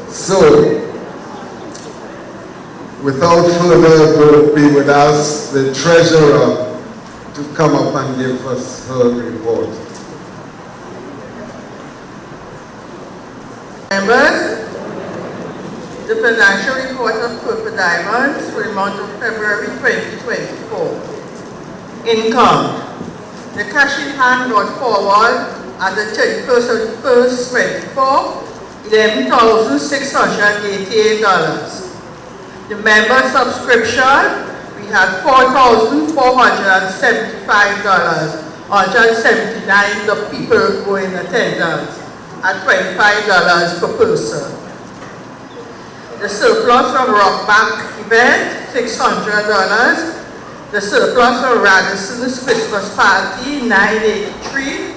So, without further ado, we would ask the treasurer to come up and give us her report. Members, the financial report of Purple Diamonds for the month of February 2024. Income. The cash in hand brought forward at the 31st of the 1st, 24, $11,688. The member subscription, we had $4,475, 179 the people go in attendance at $25 per person. The surplus from Rockback event, $600. The surplus from Radisson's Christmas party, $983.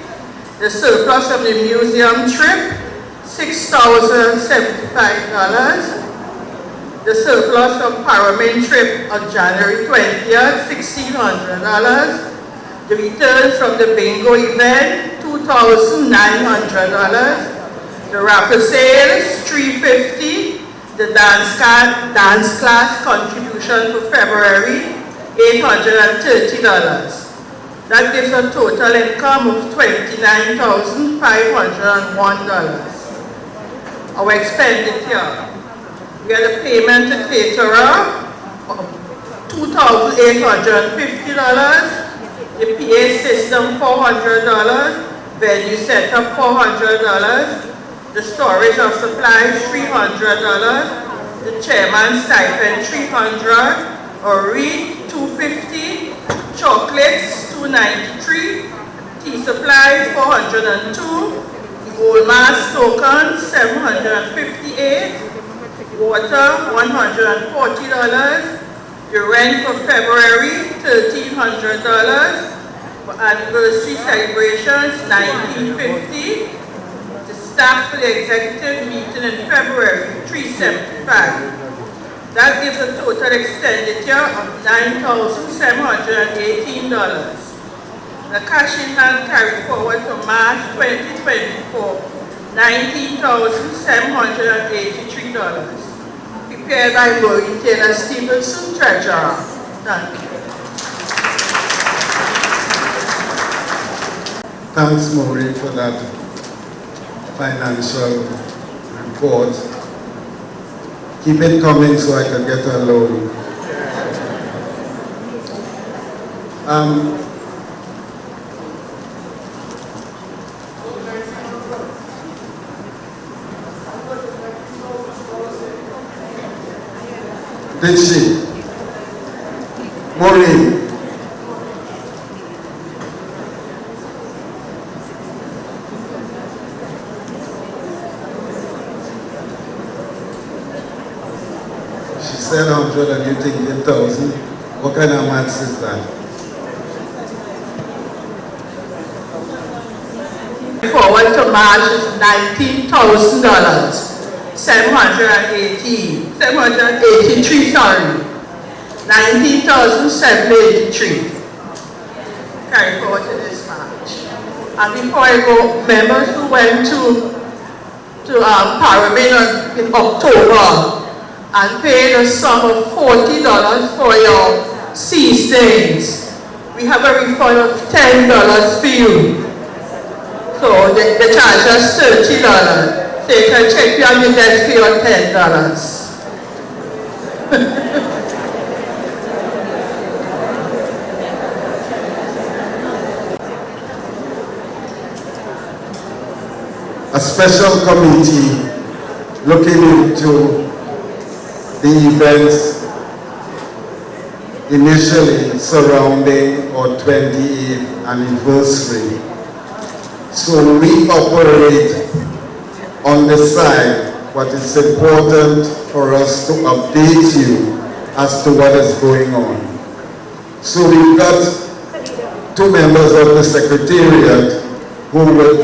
The surplus from the museum trip, $6,075. The surplus from Paramin trip on January 20th, $1,600. The returns from the bingo event, $2,900. The raffle sales, $350. The dance class contribution for February, $830. That gives a total income of $29,501. Our expenditure. We had a payment to caterer of $2,850. The PA system, $400. Venue setup, $400. The storage of supplies, $300. The chairman's stipend, $300. A wreath, $250. Chocolates, $293. Tea supplies, $402. Old mass tokens, $758. Water, $140. The rent for February, $1,300. For anniversary celebrations, $1,950. The staff for the executive meeting in February, $375. That gives a total expenditure of $9,718. The cash in hand carried forward to March 2024, $19,783. Prepared by Maureen Taylor Stevenson, Treasurer. Thank you. Thanks, Maureen, for that financial report. Keep it coming so I can get a loan. Did she? Maureen. She said 100 and you think 8,000. What kind of maths is that? Forward to March is $19,000. 783, sorry. 19,783. Carry forward to this March. And before I go, members who went to Paramin in October and paid a sum of $40 for your seasonings, we have a refund of $10 for you. So the charge is $30. So you can check your desk for your $10. A special committee looking into the events initially surrounding our 28th anniversary. So we operate on the side, but it's important for us to update you as to what is going on. So we've got two members of the Secretariat who will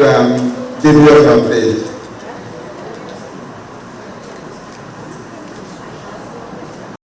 give you an update.